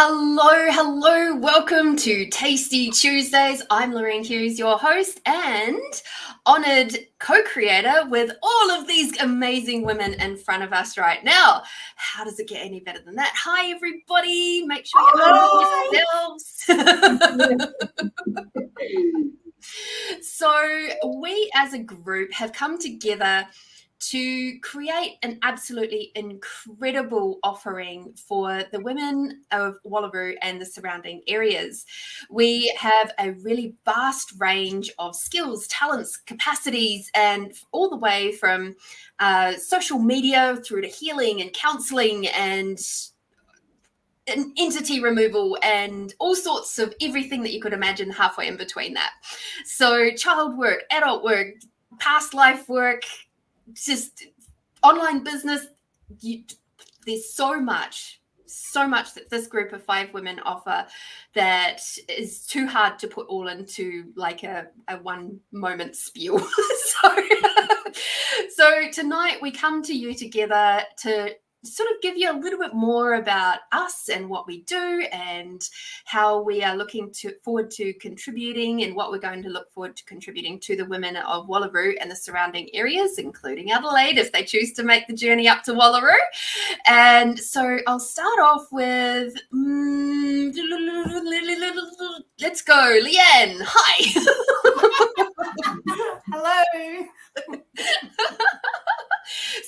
Hello. Welcome to Tasty Tuesdays. I'm 𝗬𝗲𝗃𝗃, your host and honoured co-creator with all of these amazing women in front of us right now. How does it get any better than that? Hi, everybody. Make sure you unmute yourselves. So we as a group have come together to create an absolutely incredible offering for the women of Wallaroo and the surrounding areas. We have a really vast range of skills, talents, capacities, and all the way from social media through to healing and counselling and entity removal and all sorts of everything that you could imagine halfway in between that. So child work, adult work, past life work, just online business. There's so much that this group of 5 women offer that is too hard to put all into like a one moment spiel. So tonight we come to you together to sort of give you a little bit more about us and what we do and how we are looking forward to contributing and what we're going to look forward to contributing to the women of Wallaroo and the surrounding areas, including Adelaide, if they choose to make the journey up to Wallaroo. And so I'll start off with, let's go, Leanne. Hi. Hello.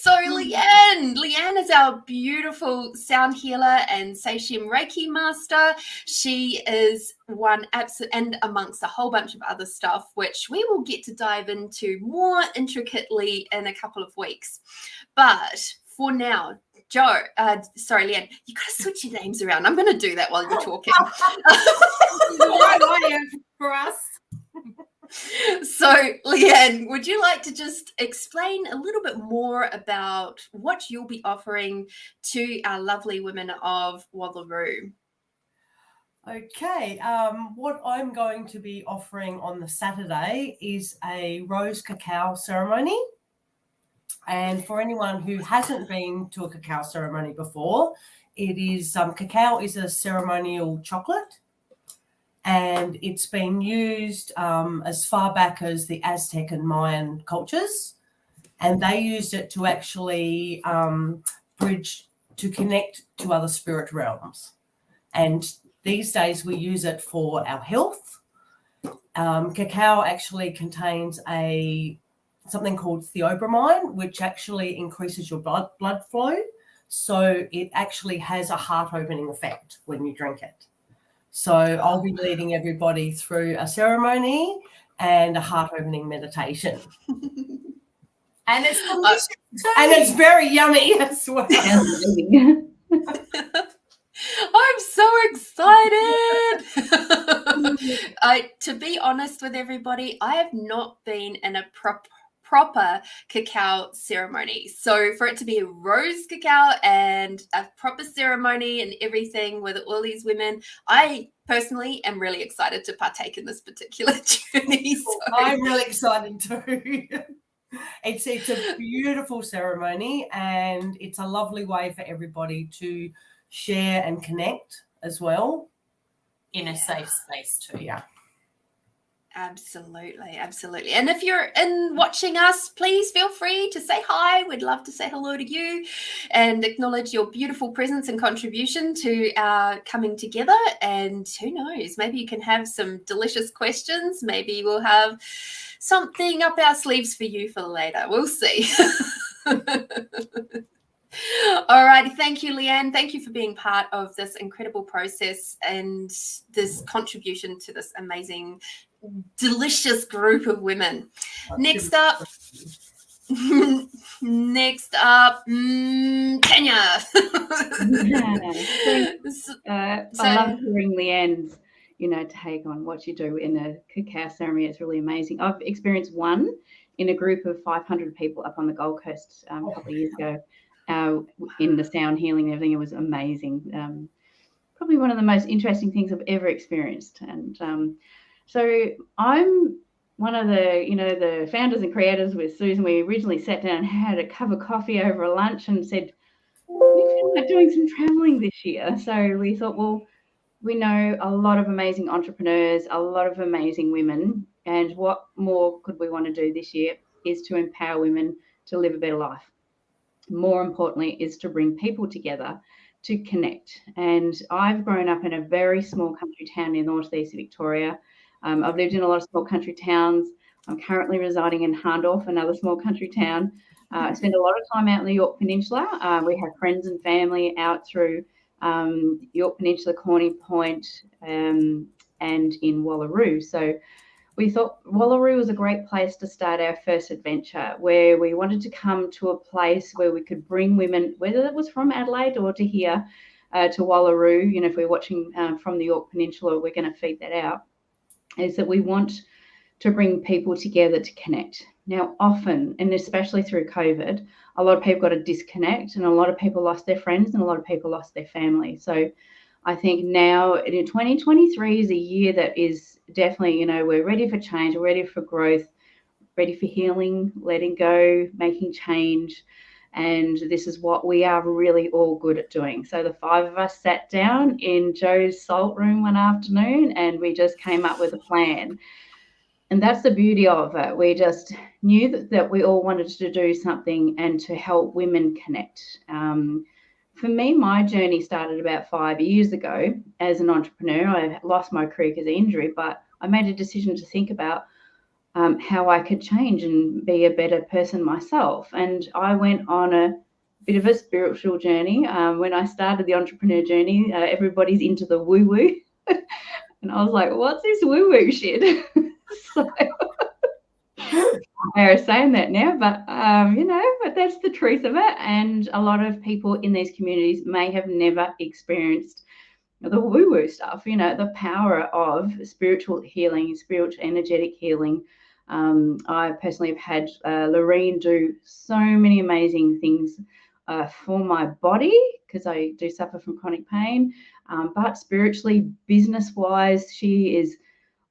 So Leanne is our beautiful sound healer and 𝗧𝗵𝗲 Reiki master. She is one absolute, and amongst a whole bunch of other stuff, which we will get to dive into more intricately in a couple of weeks. But for now, Leanne, you got to switch your names around. I'm going to do that while you're talking. For us. So, Leanne, would you like to just explain a little bit more about what you'll be offering to our lovely women of Wallaroo? Okay, what I'm going to be offering on the Saturday is a rose cacao ceremony. And for anyone who hasn't been to a cacao ceremony before, it is cacao is a ceremonial chocolate. And it's been used as far back as the Aztec and Mayan cultures. And they used it to actually bridge, to connect to other spirit realms. And these days we use it for our health. Cacao actually contains something called 𝗬𝗵𝗲, which actually increases your blood flow. So it actually has a heart-opening effect when you drink it. So I'll be leading everybody through a ceremony and a heart-opening meditation. And it's delicious too. And it's very yummy as well. I'm so excited. To be honest with everybody, I have not been in a proper cacao ceremony. So for it to be a rose cacao and a proper ceremony and everything with all these women, I personally am really excited to partake in this particular journey. So. I'm really excited too. It's a beautiful ceremony and it's a lovely way for everybody to share and connect as well. In a safe space too. Yeah. Absolutely. And if you're watching us, please feel free to say hi. We'd love to say hello to you and acknowledge your beautiful presence and contribution to our coming together. And who knows, maybe you can have some delicious questions. Maybe we'll have something up our sleeves for you for later. We'll see. All right. Thank you, Leanne. Thank you for being part of this incredible process and this contribution to this amazing, delicious group of women. Next up, Tanya. I love hearing Leanne's, take on what you do in a cacao ceremony. It's really amazing. I've experienced one in a group of 500 people up on the Gold Coast a couple of years ago. In the sound healing and everything. It was amazing. Probably one of the most interesting things I've ever experienced. And so I'm one of the founders and creators with Susan. We originally sat down and had a cup of coffee over a lunch and said, we feel like doing some traveling this year. So we thought, well, we know a lot of amazing entrepreneurs, a lot of amazing women, and what more could we want to do this year is to empower women to live a better life. More importantly, is to bring people together to connect. And I've grown up in a very small country town in northeast Victoria. I've lived in a lot of small country towns. I'm currently residing in Hahndorf, another small country town. I spend a lot of time out in the Yorke Peninsula. We have friends and family out through Yorke Peninsula, Corny Point, and in Wallaroo. So we thought Wallaroo was a great place to start our first adventure, where we wanted to come to a place where we could bring women, whether it was from Adelaide or to here, to Wallaroo. You know, if we're watching from the Yorke Peninsula, we're going to feed that out. Is that we want to bring people together to connect. Now, often, and especially through COVID, a lot of people got a disconnect, and a lot of people lost their friends, and a lot of people lost their family. So I think now in 2023 is a year that is definitely, you know, we're ready for change, we're ready for growth, ready for healing, letting go, making change. And this is what we are really all good at doing. So the 5 of us sat down in Joe's salt room one afternoon, and we just came up with a plan. And that's the beauty of it. We just knew that we all wanted to do something and to help women connect. For me, my journey started about 5 years ago as an entrepreneur. I lost my career because of injury, but I made a decision to think about how I could change and be a better person myself. And I went on a bit of a spiritual journey. When I started the entrepreneur journey, everybody's into the woo-woo. And I was like, what's this woo-woo shit? So they're saying that now, but you know, but that's the truth of it. And a lot of people in these communities may have never experienced the woo-woo stuff, you know, the power of spiritual healing, spiritual energetic healing. I personally have had Lorraine do so many amazing things for my body, because I do suffer from chronic pain, but spiritually, business-wise, she is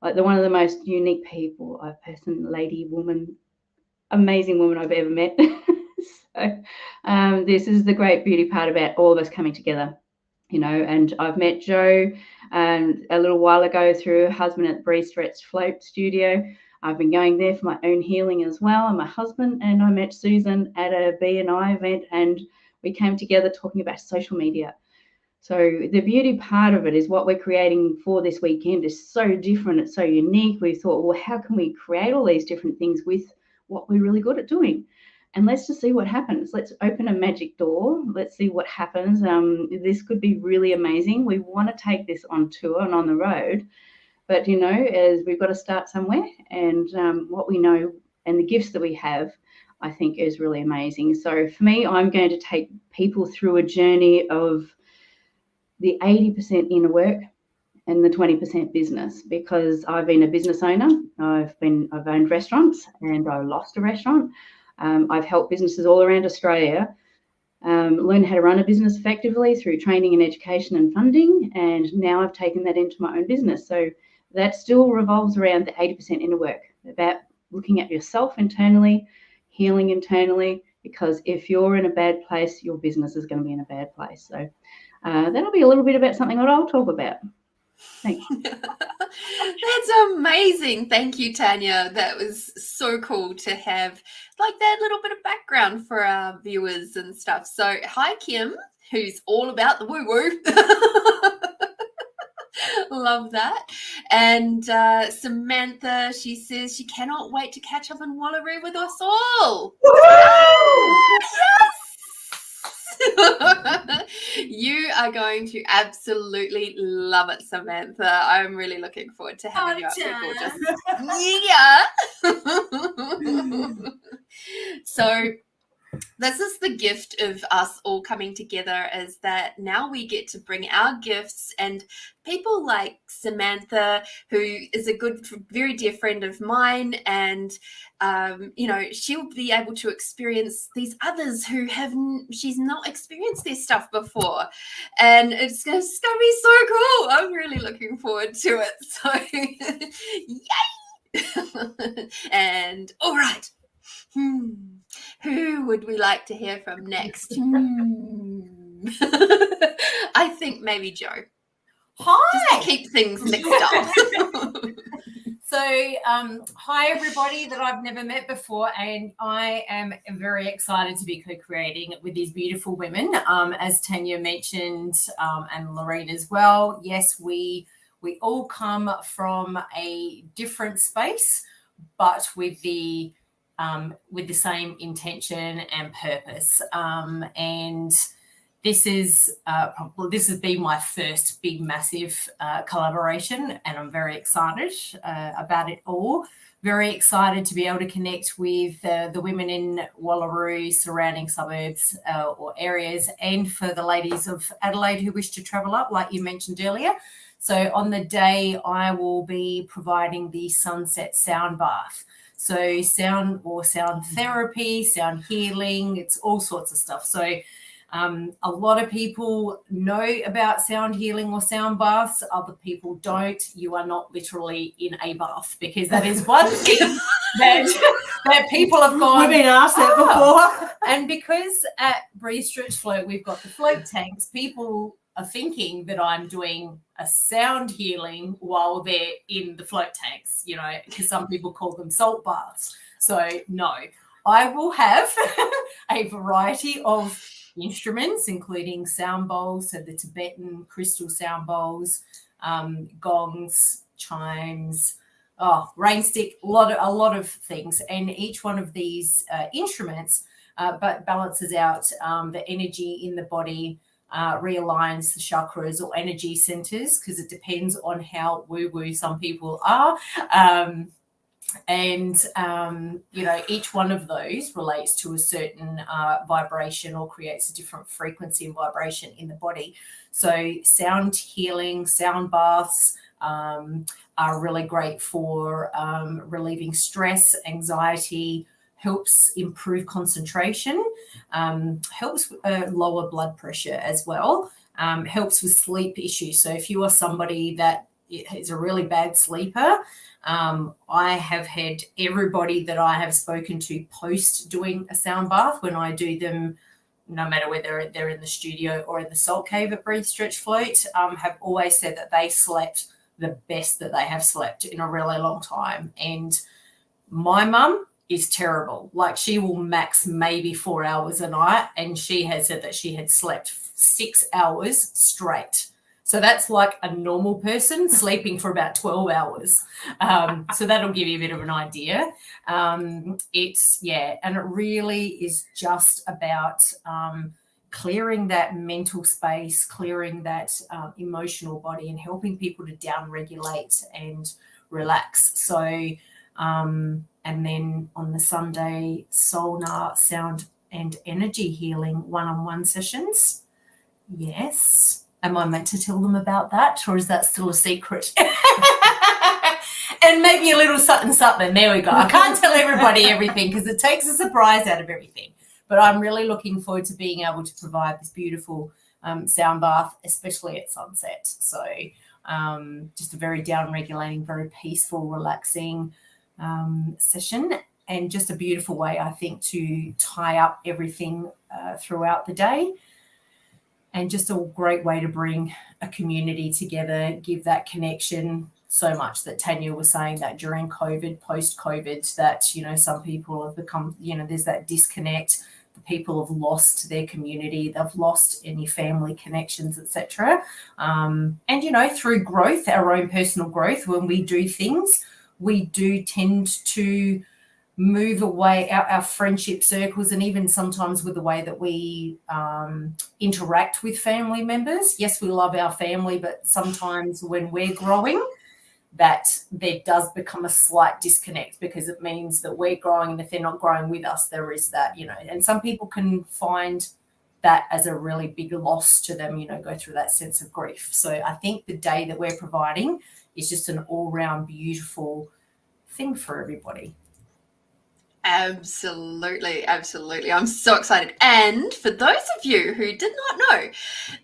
like one of the most unique people, a person, lady, woman, amazing woman I've ever met. So this is the great beauty part about all of us coming together, you know. And I've met Joe a little while ago through her husband at 𝗕𝗏𝗏𝗏 studio. I've been going there for my own healing as well, and my husband, and I met Susan at a B&I event, and we came together talking about social media. So the beauty part of it is what we're creating for this weekend is so different. It's so unique. We thought, well, how can we create all these different things with what we're really good at doing? And let's just see what happens. Let's open a magic door. Let's see what happens. This could be really amazing. We want to take this on tour and on the road. But, you know, as we've got to start somewhere, and what we know and the gifts that we have, I think is really amazing. So for me, I'm going to take people through a journey of the 80% inner work and the 20% business, because I've been a business owner. I've owned restaurants, and I lost a restaurant. I've helped businesses all around Australia learn how to run a business effectively through training and education and funding. And now I've taken that into my own business. So that still revolves around the 80% inner work, about looking at yourself internally, healing internally, because if you're in a bad place, your business is going to be in a bad place. So that'll be a little bit about something that I'll talk about. Thanks. That's amazing. Thank you, Tanya. That was so cool to have like that little bit of background for our viewers and stuff. So hi, Kim, who's all about the woo-woo. Love that. And Samantha, she says she cannot wait to catch up in Wallaroo with us all. Yes! You are going to absolutely love it, Samantha. I'm really looking forward to having you up there, gorgeous. Yeah. So this is the gift of us all coming together, is that now we get to bring our gifts, and people like Samantha, who is a good, very dear friend of mine, and you know, she'll be able to experience these others who she's not experienced this stuff before, and it's gonna be so cool. I'm really looking forward to it. So yay. And all right, who would we like to hear from next? I think maybe Joe. Hi. Just to keep things mixed up. So, hi everybody that I've never met before, and I am very excited to be co-creating with these beautiful women. As Tanya mentioned, and Lorraine as well. Yes, we all come from a different space, but with the same intention and purpose. And this has been my first big, massive collaboration, and I'm very excited about it all. Very excited to be able to connect with the women in Wallaroo, surrounding suburbs or areas, and for the ladies of Adelaide who wish to travel up, like you mentioned earlier. So on the day, I will be providing the sunset sound bath. So sound therapy, sound healing, it's all sorts of stuff. So a lot of people know about sound healing or sound baths. Other people don't. You are not literally in a bath, because that is one thing that people have gone. We've been asked that before. And because at Breathe, Stretch, Float, we've got the float tanks, people are thinking that I'm doing a sound healing while they're in the float tanks, because some people call them salt baths. So no, I will have a variety of instruments, including sound bowls, so the Tibetan crystal sound bowls, gongs, chimes, rain stick, a lot of things. And each one of these instruments but balances out the energy in the body, realigns the chakras or energy centers, because it depends on how woo-woo some people are. And each one of those relates to a certain vibration or creates a different frequency and vibration in the body. So sound healing, sound baths are really great for relieving stress, anxiety, helps improve concentration, helps lower blood pressure as well, helps with sleep issues. So if you are somebody that is a really bad sleeper, I have had everybody that I have spoken to post doing a sound bath when I do them, no matter whether they're in the studio or in the salt cave at Breathe, Stretch, Float, have always said that they slept the best that they have slept in a really long time. And my mum is terrible. Like, she will max maybe 4 hours a night, and she has said that she had slept 6 hours straight. So that's like a normal person sleeping for about 12 hours. So that'll give you a bit of an idea. And it really is just about clearing that mental space, clearing that emotional body, and helping people to down-regulate and relax. So, and then on the Sunday, Sonar sound and energy healing one-on-one sessions. Yes. Am I meant to tell them about that, or is that still a secret? And maybe a little something. There we go. I can't tell everybody everything because it takes a surprise out of everything. But I'm really looking forward to being able to provide this beautiful sound bath, especially at sunset. So just a very down-regulating, very peaceful, relaxing session, and just a beautiful way, I think, to tie up everything throughout the day. And just a great way to bring a community together, give that connection. So much that Tanya was saying that during COVID, post-COVID, that, some people have become, there's that disconnect. The people have lost their community. They've lost any family connections, etc. And, through growth, our own personal growth, when we do things, we do tend to move away our friendship circles, and even sometimes with the way that we interact with family members. Yes, we love our family, but sometimes when we're growing, that there does become a slight disconnect, because it means that we're growing, and if they're not growing with us, there is that, and some people can find that as a really big loss to them, go through that sense of grief. So I think the day that we're providing is just an all-round beautiful thing for everybody. Absolutely. I'm so excited. And for those of you who did not know,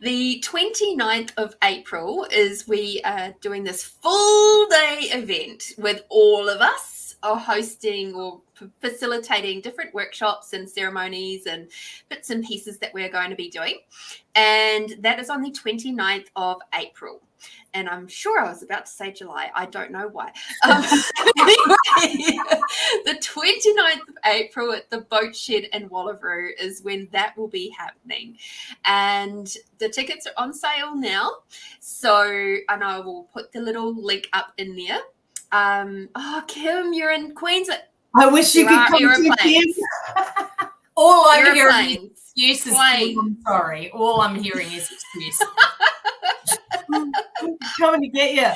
the 29th of April is we are doing this full day event with all of us, or hosting or facilitating different workshops and ceremonies and bits and pieces that we're going to be doing. And that is on the 29th of April. And I'm sure I was about to say July. I don't know why. Anyway, the 29th of April at the Boat Shed in Wallaroo is when that will be happening. And the tickets are on sale now. So, and I will put the little link up in there. Kim, you're in Queensland. I wish you could come to Kim. All I'm hearing is excuses. Plane. I'm sorry. All I'm hearing is excuses. Coming to get you.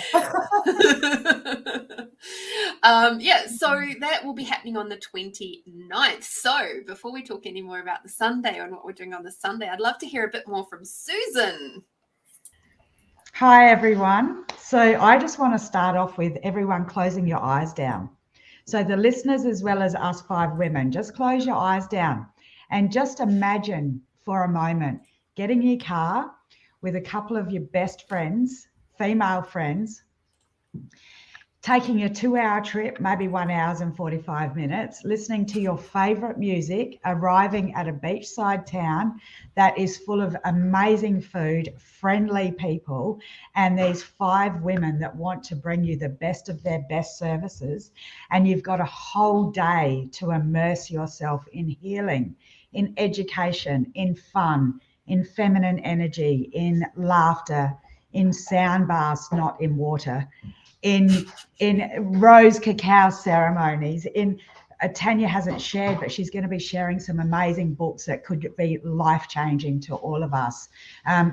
So that will be happening on the 29th. So before we talk any more about the Sunday and what we're doing on the Sunday, I'd love to hear a bit more from Susan. Hi, everyone. So I just want to start off with everyone closing your eyes down. So the listeners, as well as us 5 women, just close your eyes down and just imagine for a moment getting in your car with a couple of your best friends, female friends, taking a 2-hour trip, maybe 1 hour and 45 minutes, listening to your favorite music, arriving at a beachside town that is full of amazing food, friendly people, and these 5 women that want to bring you the best of their best services. And you've got a whole day to immerse yourself in healing, in education, in fun, in feminine energy, in laughter, in sound baths, not in water, in 𝗏𝗧 cacao ceremonies, in Tanya hasn't shared, but she's going to be sharing some amazing books that could be life-changing to all of us.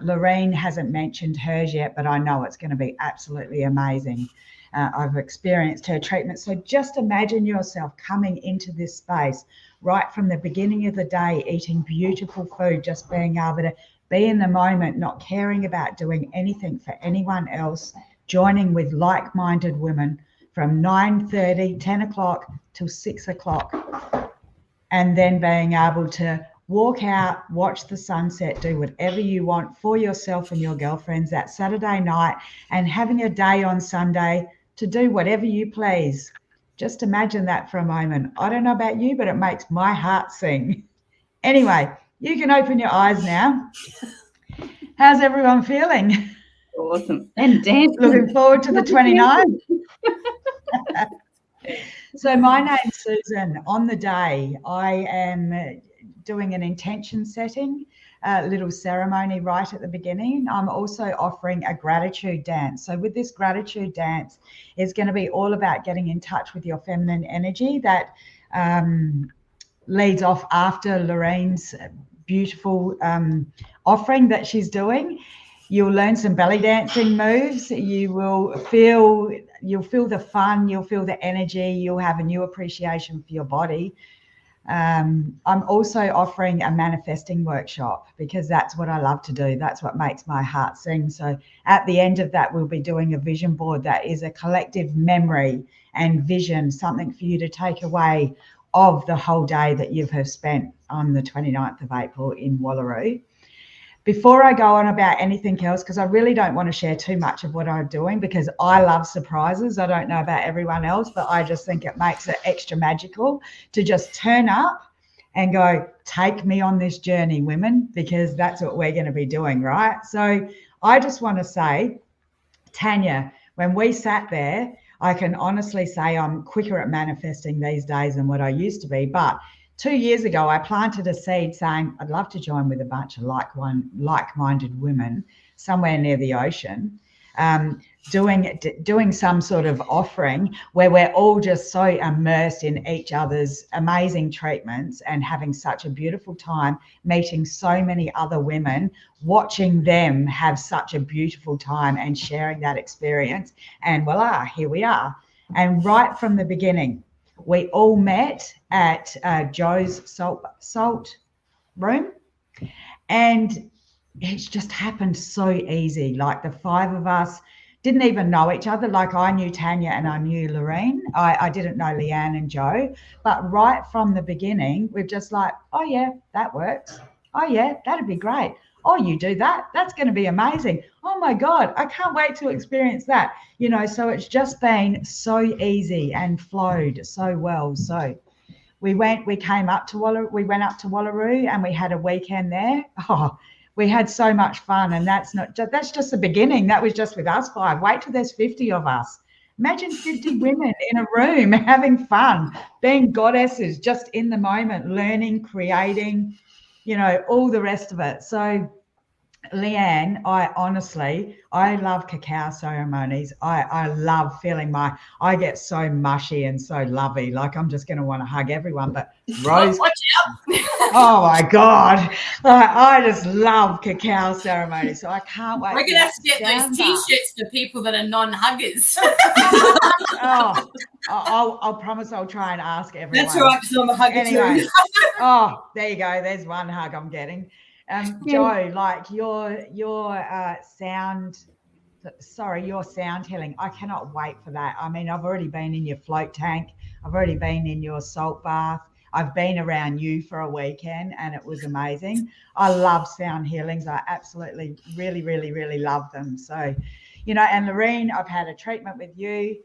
Lorraine hasn't mentioned hers yet, but I know it's going to be absolutely amazing. I've experienced her treatment. So just imagine yourself coming into this space right from the beginning of the day, eating beautiful food, just being able to be in the moment, not caring about doing anything for anyone else, joining with like-minded women from 9:30, 10 o'clock till 6 o'clock, and then being able to walk out, watch the sunset, do whatever you want for yourself and your girlfriends that Saturday night, and having a day on Sunday to do whatever you please. Just imagine that for a moment. I don't know about you, but it makes my heart sing. Anyway, you can open your eyes now. How's everyone feeling? Awesome. And dancing. Looking forward to the 29th. So my name's Susan. On the day, I am doing an intention setting, a little ceremony right at the beginning. I'm also offering a gratitude dance. So with this gratitude dance, it's going to be all about getting in touch with your feminine energy. That leads off after Lorraine's beautiful offering that she's doing. You'll learn some belly dancing moves. You'll feel the fun, you'll feel the energy, you'll have a new appreciation for your body. I'm also offering a manifesting workshop because that's what I love to do. That's what makes my heart sing. So at the end of that, we'll be doing a vision board that is a collective memory and vision, something for you to take away of the whole day that you have spent on the 29th of April in Wallaroo. Before I go on about anything else, because I really don't want to share too much of what I'm doing because I love surprises. I don't know about everyone else, but I just think it makes it extra magical to just turn up and go, take me on this journey, women, because that's what we're going to be doing, right? So I just want to say, Tanya, when we sat there, I can honestly say I'm quicker at manifesting these days than what I used to be, but 2 years ago, I planted a seed saying, I'd love to join with a bunch of like-minded women somewhere near the ocean, doing some sort of offering where we're all just so immersed in each other's amazing treatments and having such a beautiful time, meeting so many other women, watching them have such a beautiful time and sharing that experience. And voila, here we are. And right from the beginning, we all met at Joe's salt room, and it's just happened so easy. Like the 5 of us didn't even know each other. Like I knew Tanya and I knew Lorraine. I didn't know Leanne and Joe, but right from the beginning, we're just like, oh yeah, that works. Oh yeah, that'd be great. Oh, you do that? That's going to be amazing. Oh my God, I can't wait to experience that. You know, so it's just been so easy and flowed so well. So we went up to Wallaroo and we had a weekend there. Oh, We had so much fun, and that's just the beginning. That was just with us 5. Wait till there's 50 of us. Imagine 50 women in a room having fun, being goddesses, just in the moment, learning, creating, all the rest of it. So Leanne, I love cacao ceremonies. I love feeling I get so mushy and so lovey, like I'm just going to want to hug everyone. But Rose, watch out. oh my God, I just love cacao ceremonies. So I can't wait. We're going to have to get those T-shirts for people that are non-huggers. Oh, I'll promise I'll try and ask everyone. That's right, because I'm a hugger anyway, too. Oh, there you go. There's one hug I'm getting. Jo, like your sound healing, I cannot wait for that. I mean, I've already been in your float tank. I've already been in your salt bath. I've been around you for a weekend and it was amazing. I love sound healings. I absolutely, really, really, really love them. So, and Lorene, I've had a treatment with you,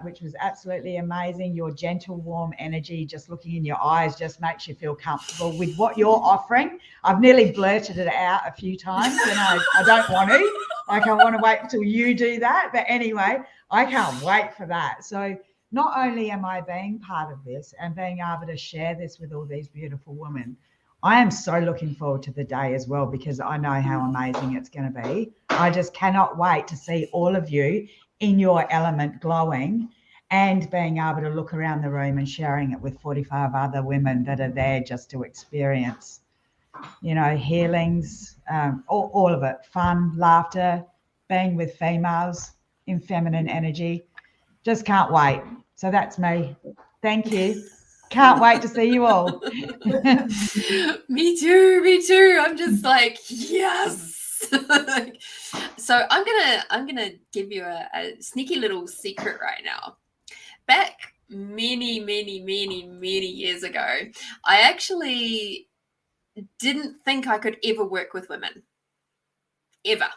which was absolutely amazing. Your gentle, warm energy, just looking in your eyes, just makes you feel comfortable with what you're offering. I've nearly blurted it out a few times, and I don't want to. Like, I want to wait until you do that. But anyway, I can't wait for that. So not only am I being part of this and being able to share this with all these beautiful women, I am so looking forward to the day as well, because I know how amazing it's going to be. I just cannot wait to see all of you in your element, glowing, and being able to look around the room and sharing it with 45 other women that are there just to experience, healings, all of it, fun, laughter, being with females in feminine energy. Just can't wait. So that's me. Thank you. Can't wait to see you all. Me too. I'm just like, yes. So I'm gonna give you a sneaky little secret right now. Back many years ago, I actually didn't think I could ever work with women. Ever.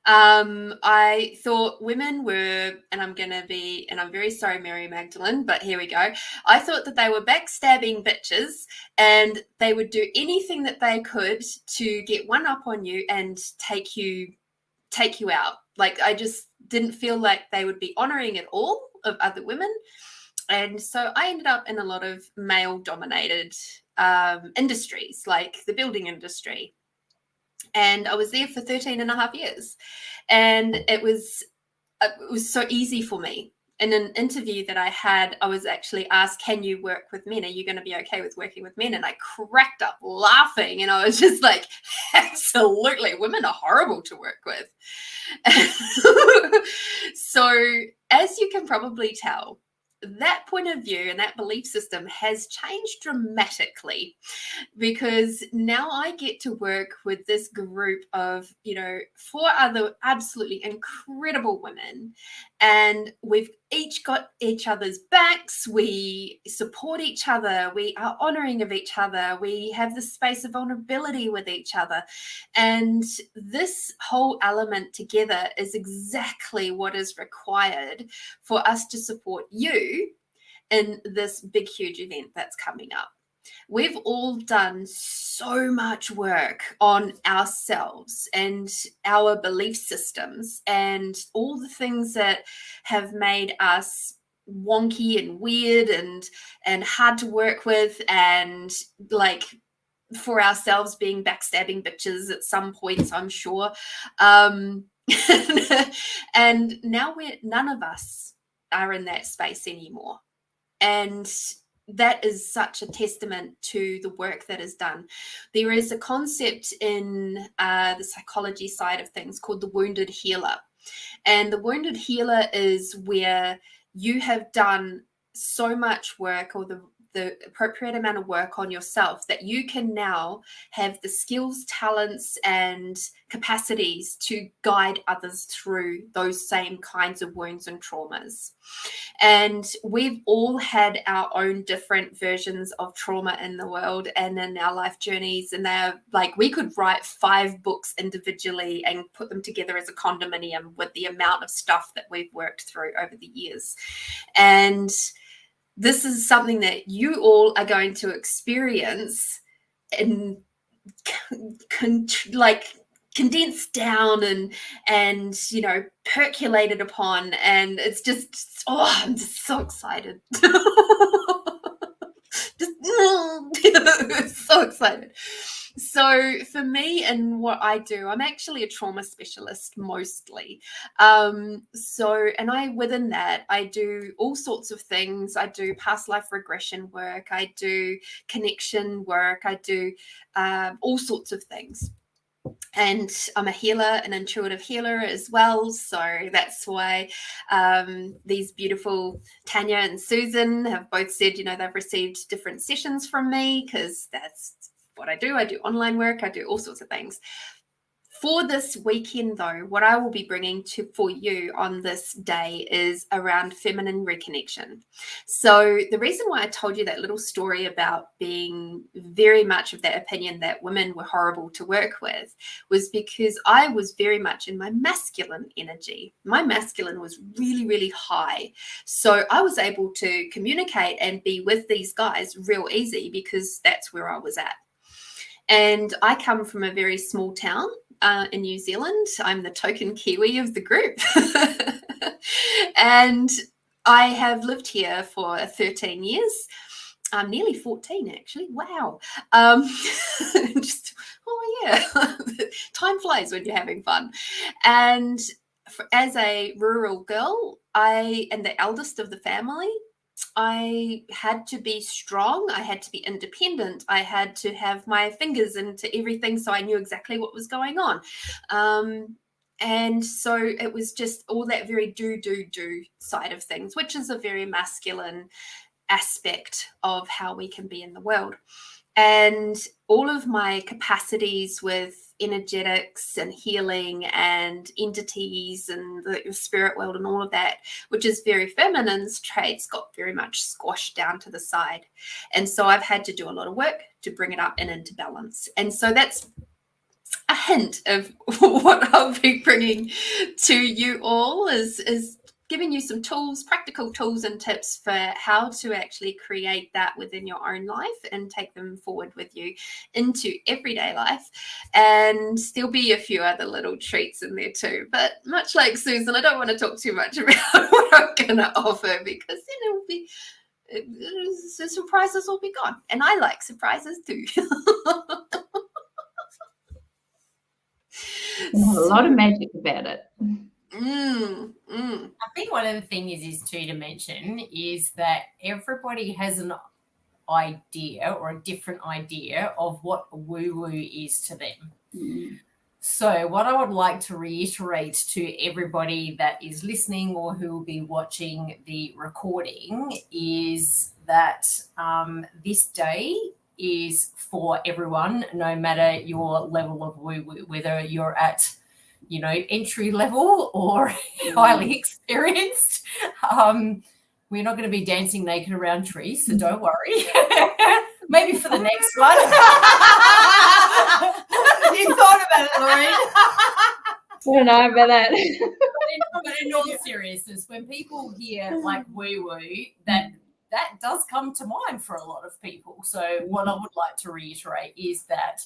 I thought women were, and I'm very sorry, Mary Magdalene, but here we go. I thought that they were backstabbing bitches and they would do anything that they could to get one up on you and take you out. Like, I just didn't feel like they would be honoring at all of other women. And so I ended up in a lot of male dominated industries, like the building industry. And I was there for 13 and a half years. And it was so easy for me. In an interview that I had, I was actually asked, can you work with men? Are you going to be okay with working with men? And I cracked up laughing. And I was just like, absolutely, women are horrible to work with. So as you can probably tell, that point of view and that belief system has changed dramatically, because now I get to work with this group of, 4 other absolutely incredible women, and we've each got each other's backs. We support each other. We are honoring of each other. We have this space of vulnerability with each other. And this whole element together is exactly what is required for us to support you in this big, huge event that's coming up. We've all done so much work on ourselves and our belief systems and all the things that have made us wonky and weird and hard to work with, and like for ourselves being backstabbing bitches at some points, I'm sure. And now none of us are in that space anymore. And that is such a testament to the work that is done. There is a concept in the psychology side of things called the wounded healer. And the wounded healer is where you have done so much work, or the appropriate amount of work on yourself, that you can now have the skills, talents, and capacities to guide others through those same kinds of wounds and traumas. And we've all had our own different versions of trauma in the world and in our life journeys. And they're like, we could write 5 books individually and put them together as a condominium with the amount of stuff that we've worked through over the years. And this is something that you all are going to experience in condensed down and percolated upon, and it's just, I'm just so excited. So excited. So for me and what I do, I'm actually a trauma specialist mostly. And within that, I do all sorts of things. I do past life regression work. I do connection work. I do all sorts of things. And I'm a healer, an intuitive healer as well. So that's why these beautiful Tanya and Susan have both said, they've received different sessions from me, because that's what I do. I do online work. I do all sorts of things. For this weekend, though, what I will be bringing for you on this day is around feminine reconnection. So the reason why I told you that little story about being very much of that opinion that women were horrible to work with was because I was very much in my masculine energy. My masculine was really, really high. So I was able to communicate and be with these guys real easy because that's where I was at. And I come from a very small town in New Zealand. I'm the token Kiwi of the group. And I have lived here for 13 years. Nearly 14, actually. Wow. Time flies when you're having fun. And as a rural girl, I am the eldest of the family. I had to be strong. I had to be independent. I had to have my fingers into everything, so I knew exactly what was going on. And so it was just all that very do side of things, which is a very masculine aspect of how we can be in the world. And all of my capacities with energetics and healing and entities and the spirit world and all of that, which is very feminine's traits, got very much squashed down to the side. And so I've had to do a lot of work to bring it up and into balance. And so that's a hint of what I'll be bringing to you all, is giving you some tools, practical tools and tips for how to actually create that within your own life and take them forward with you into everyday life. And there'll be a few other little treats in there too. But much like Susan, I don't want to talk too much about what I'm going to offer, because then the surprises will be gone. And I like surprises too. There's a lot of magic about it. I think one of the things is too to mention is that everybody has an idea or a different idea of what woo-woo is to them. So what I would like to reiterate to everybody that is listening or who will be watching the recording is that this day is for everyone, no matter your level of woo-woo, whether you're at entry level or highly experienced. We're not going to be dancing naked around trees, so don't worry. Maybe for the next one. You thought about it, Lorraine. I don't know about that. But in all seriousness, when people hear like woo-woo, that does come to mind for a lot of people. So what I would like to reiterate is that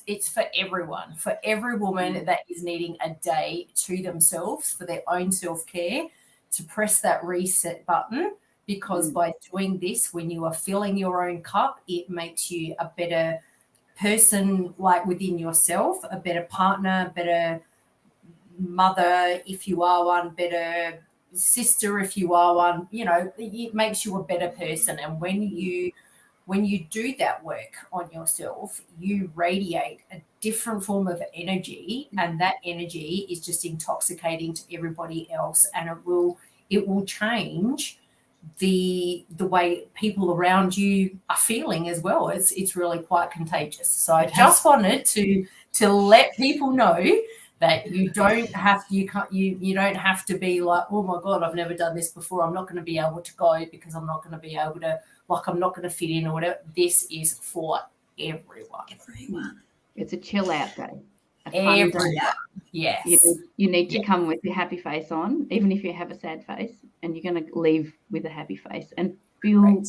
it's for everyone, for every woman that is needing a day to themselves for their own self-care, to press that reset button, because by doing this, when you are filling your own cup, it makes you a better person, like within yourself, a better partner, better mother if you are one, better sister if you are one. It makes you a better person. And when you do that work on yourself, you radiate a different form of energy, and that energy is just intoxicating to everybody else, and it will change the way people around you are feeling as well. It's really quite contagious. So I just wanted to let people know that you don't have to be like, oh my God, I've never done this before, I'm not going to be able to go because I'm not going to be able to, I'm not going to fit in or whatever. This is for everyone. It's a chill out day. Everyone. Yes. You need to come with your happy face on, even if you have a sad face, and you're going to leave with a happy face and feel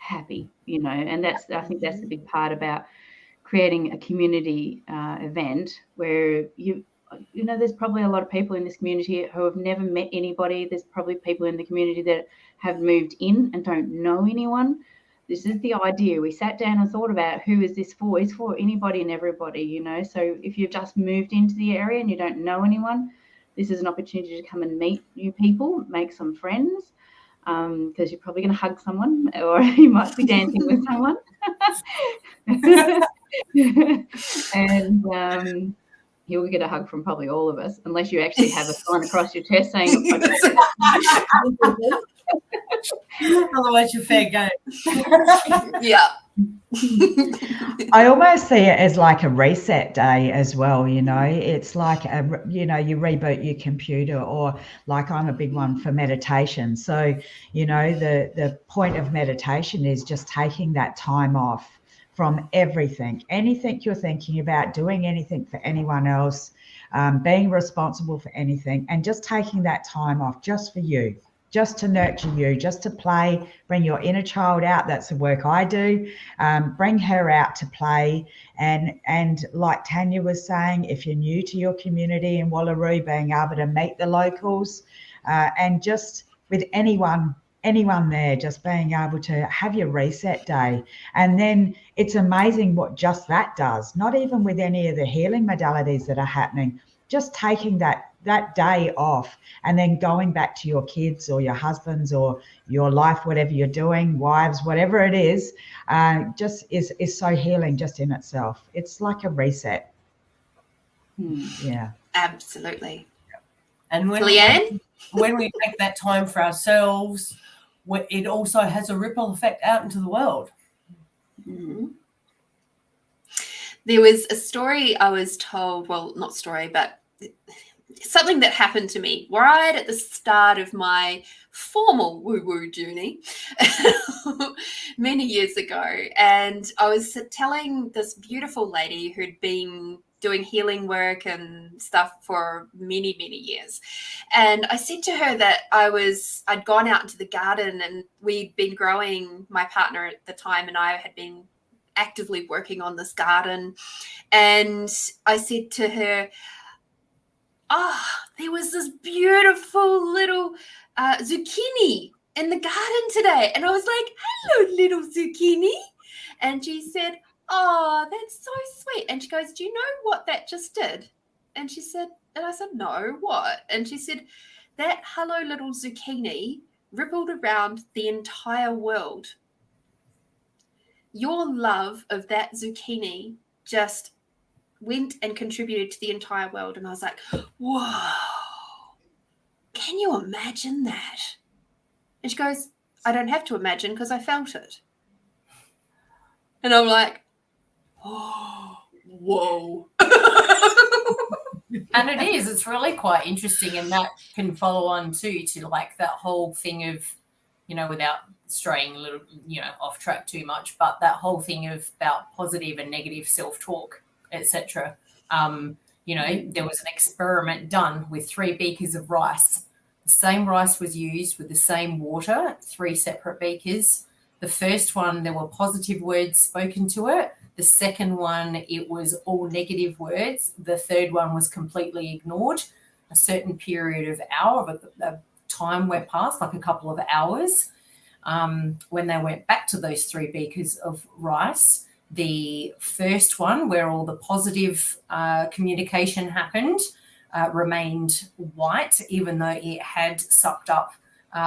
happy, and I think that's the big part about creating a community event where there's probably a lot of people in this community who have never met anybody. There's probably people in the community that have moved in and don't know anyone. This is the idea. We sat down and thought about who is this for? It's for anybody and everybody, So if you've just moved into the area and you don't know anyone, this is an opportunity to come and meet new people, make some friends, because you're probably going to hug someone, or you might be dancing with someone. And you'll get a hug from probably all of us, unless you actually have a sign across your chest saying otherwise you're fair game. Yeah. I almost see it as like a reset day as well. It's like you reboot your computer, or like I'm a big one for meditation. So the point of meditation is just taking that time off from anything you're thinking about, doing anything for anyone else, being responsible for anything, and just taking that time off just for you, just to nurture you, just to play, bring your inner child out. That's the work I do. Bring her out to play. And like Tanya was saying, if you're new to your community in Wallaroo, being able to meet the locals, and just with anyone there, just being able to have your reset day. And then it's amazing what just that does, not even with any of the healing modalities that are happening, just taking that day off and then going back to your kids or your husbands or your life, whatever you're doing, wives, whatever it is, just is so healing just in itself. It's like a reset. Yeah. Absolutely. And Leanne? when we take that time for ourselves, it also has a ripple effect out into the world. Mm-hmm. There was a story I was told, well, not story, but something that happened to me right at the start of my formal woo-woo journey many years ago. And I was telling this beautiful lady who'd been doing healing work and stuff for many, many years. And I said to her that I'd gone out into the garden, and we'd been growing, my partner at the time and I had been actively working on this garden. And I said to her, there was this beautiful little zucchini in the garden today. And I was like, hello, little zucchini. And she said, oh, that's so sweet. And she goes, do you know what that just did? And she said, and I said, no, what? And she said, that hello little zucchini rippled around the entire world. Your love of that zucchini just went and contributed to the entire world. And I was like, whoa, can you imagine that? And she goes, I don't have to imagine because I felt it. And I'm like, oh, whoa. And it's really quite interesting, and that can follow on too to like that whole thing of, without straying a little, off track too much, but that whole thing of about positive and negative self-talk, etc. There was an experiment done with 3 beakers of rice. The same rice was used with the same water, 3 separate beakers. The first one, there were positive words spoken to it. The second one, it was all negative words. The third one was completely ignored. A certain period of time went past, like a couple of hours. When they went back to those 3 beakers of rice, the first one, where all the positive communication happened, remained white, even though it had sucked up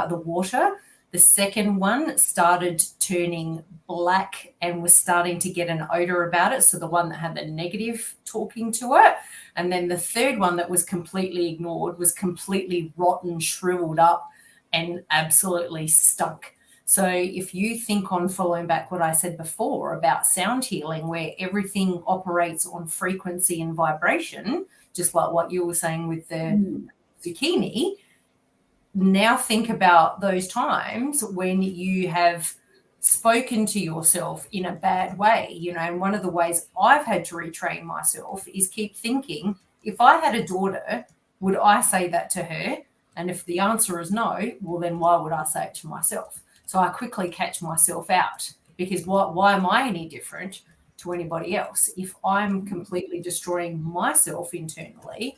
the water. The second one started turning black and was starting to get an odor about it. So the one that had the negative talking to it. And then the third one that was completely ignored was completely rotten, shriveled up, and absolutely stunk. So if you think on following back what I said before about sound healing, where everything operates on frequency and vibration, just like what you were saying with the zucchini, now think about those times when you have spoken to yourself in a bad way, and one of the ways I've had to retrain myself is keep thinking, if I had a daughter, would I say that to her? And if the answer is no, well, then why would I say it to myself? So I quickly catch myself out, because why am I any different to anybody else? If I'm completely destroying myself internally,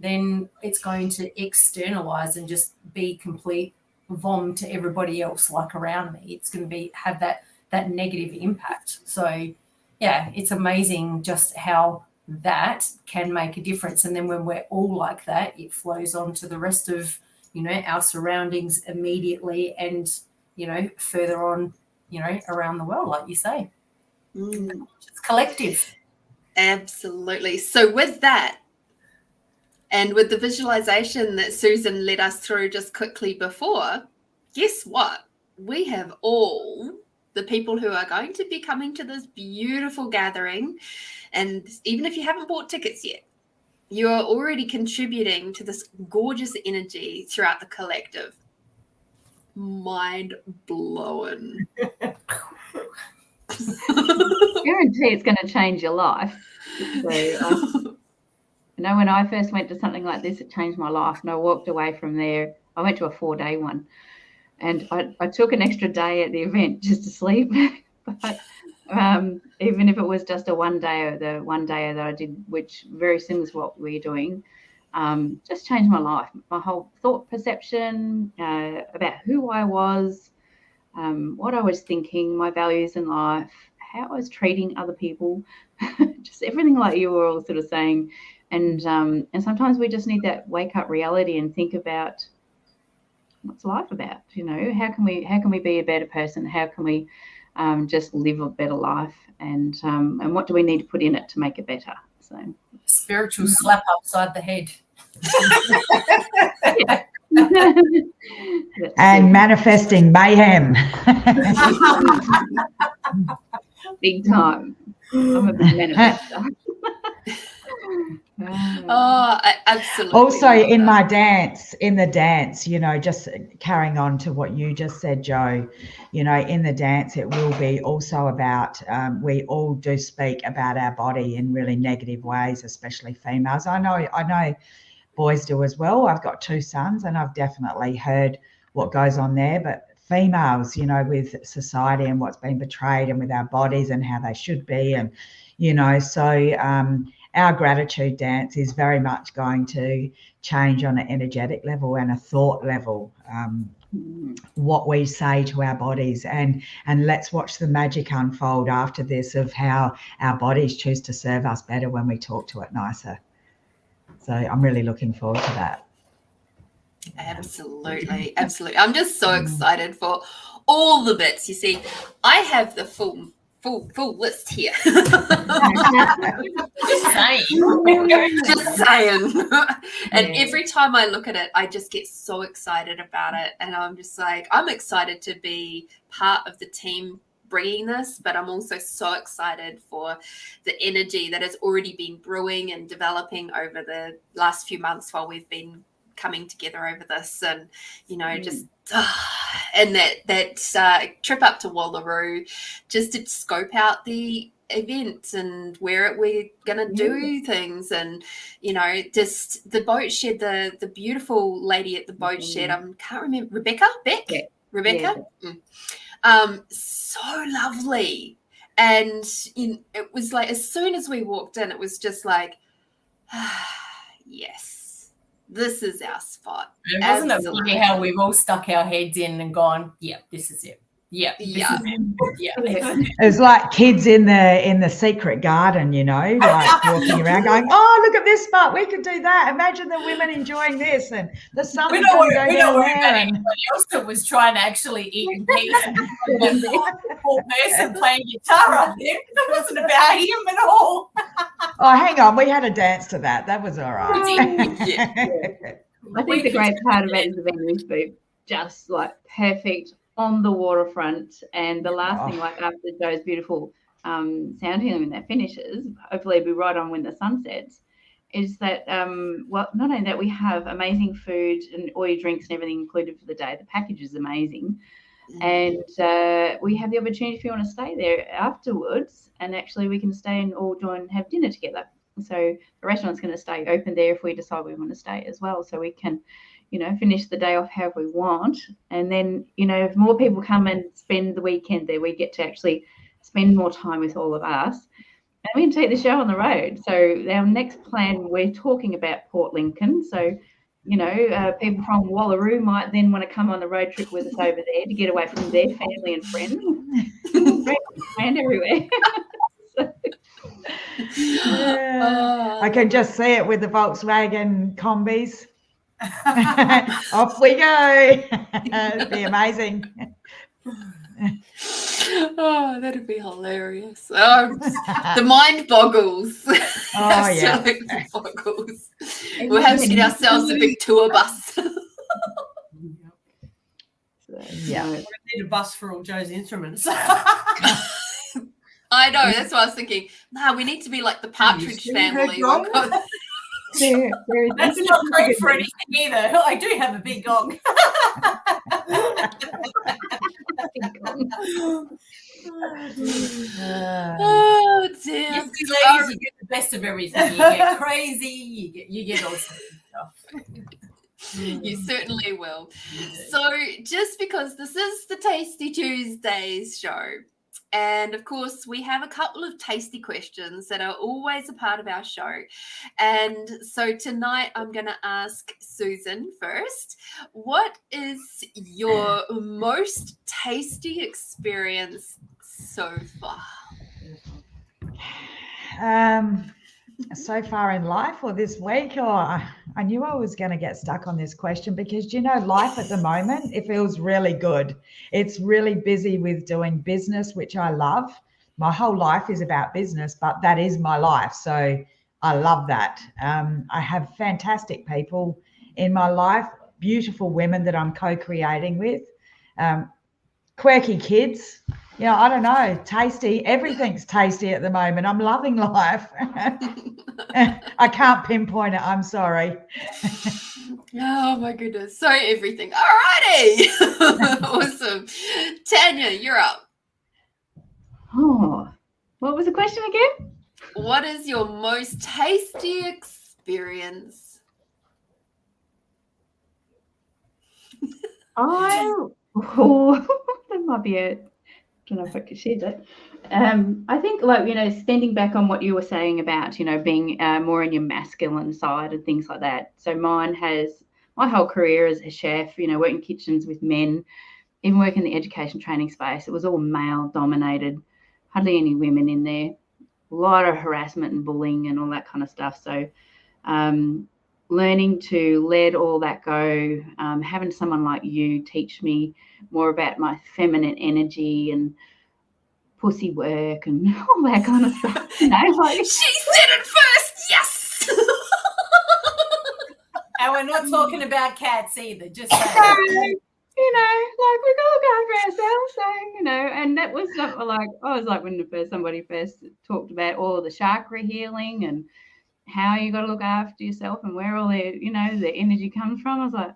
then it's going to externalize and just be complete vom to everybody else like around me. It's going to have that negative impact. So yeah, it's amazing just how that can make a difference. And then when we're all like that, it flows on to the rest of, our surroundings immediately, and, further on, around the world, like you say. It's collective. Absolutely. So with that, and with the visualization that Susan led us through just quickly before, guess what? We have all the people who are going to be coming to this beautiful gathering. And even if you haven't bought tickets yet, you are already contributing to this gorgeous energy throughout the collective. Mind blowing. Guarantee it's going to change your life. So, when I first went to something like this, it changed my life, and I walked away from there. I went to a 4-day one, and I took an extra day at the event just to sleep. But even if it was just a one day that I did, which very similar to what we're doing, just changed my life, my whole thought perception about who I was, what I was thinking, my values in life, how I was treating other people, just everything like you were all sort of saying. And sometimes we just need that wake up reality and think about what's life about. How can we be a better person? How can we just live a better life? And what do we need to put in it to make it better? So spiritual slap upside the head. And manifesting mayhem. Big time. I'm a big manifester. Absolutely. Also in the dance, just carrying on to what you just said, Jo, in the dance, it will be also about, we all do speak about our body in really negative ways, especially females. I know boys do as well. I've got 2 sons, and I've definitely heard what goes on there, but females, with society and what's been portrayed, and with our bodies and how they should be. And, so our gratitude dance is very much going to change on an energetic level and a thought level, what we say to our bodies. And let's watch the magic unfold after this of how our bodies choose to serve us better when we talk to it nicer. So I'm really looking forward to that. Absolutely. I'm just so excited for all the bits. You see, I have the full list here. Just saying. And every time I look at it, I just get so excited about it. And I'm just like, I'm excited to be part of the team bringing this, but I'm also so excited for the energy that has already been brewing and developing over the last few months while we've been coming together over this. And just and that trip up to Wallaroo, just to scope out the event and where we're gonna do things. And just the boat shed, the beautiful lady at the boat shed, I can't remember, Rebecca. So lovely. And it was like, as soon as we walked in, it was just like, yes, this is our spot. Wasn't it funny how we've all stuck our heads in and gone, yeah, this is it. Yeah. It's like kids in the secret garden, like walking around going, oh, look at this spot, we could do that. Imagine the women enjoying this, and the sun. We don't worry about anybody else that was trying to actually eat in peace. And poor person playing guitar on there. It wasn't about him at all. Oh, hang on, we had a dance to that. That was all right. I think the great part about this event is just like perfect on the waterfront. And the last thing, like after Jo's beautiful sound healing, when that finishes, hopefully it'll be right on when the sun sets, is that not only that, we have amazing food and all your drinks and everything included for the day. The package is amazing. And we have the opportunity, if you want to stay there afterwards, and actually we can stay and all join and have dinner together. So the restaurant's going to stay open there if we decide we want to stay as well, so we can finish the day off however we want. And then, if more people come and spend the weekend there, we get to actually spend more time with all of us. And we can take the show on the road. So our next plan, we're talking about Port Lincoln. So, people from Wallaroo might then want to come on the road trip with us over there to get away from their family and friends. And everywhere. I can just see it with the Volkswagen combis. Off we go. It'd be amazing. Oh, that'd be hilarious. The mind boggles. Oh, yeah. Boggles. We'll have to get ourselves a big tour bus. Yeah. We need a bus for all Joe's instruments. I know, that's what I was thinking. No, we need to be like the Partridge Family. That's not great for anything either. I do have a big gong. Oh dear. You see, ladies, you get the best of everything. You get crazy, you get all sorts of stuff. You certainly will. So just because this is the Tasty Tuesdays show, and of course, we have a couple of tasty questions that are always a part of our show. And so tonight I'm going to ask Susan first. What is your most tasty experience so far? So far in life or this week? Or I knew I was going to get stuck on this question because, life at the moment, it feels really good. It's really busy with doing business, which I love. My whole life is about business, but that is my life. So I love that. I have fantastic people in my life, beautiful women that I'm co-creating with, quirky kids. I don't know, tasty. Everything's tasty at the moment. I'm loving life. I can't pinpoint it. I'm sorry. Oh my goodness. So everything. All righty. Awesome. Tanya, you're up. Oh, what was the question again? What is your most tasty experience? That might be it. I don't know if I could share that. I think, standing back on what you were saying about, being more in your masculine side and things like that. So my whole career as a chef, working kitchens with men, even working in the education training space, it was all male dominated, hardly any women in there, a lot of harassment and bullying and all that kind of stuff. So learning to let all that go, having someone like you teach me more about my feminine energy and pussy work and all that kind of stuff. She said it first. Yes. And we're not talking about cats either. Just saying. We got to look after ourselves. So, and that was something I was like when somebody first talked about all of the chakra healing and how you got to look after yourself and where all the, the energy comes from. I was like,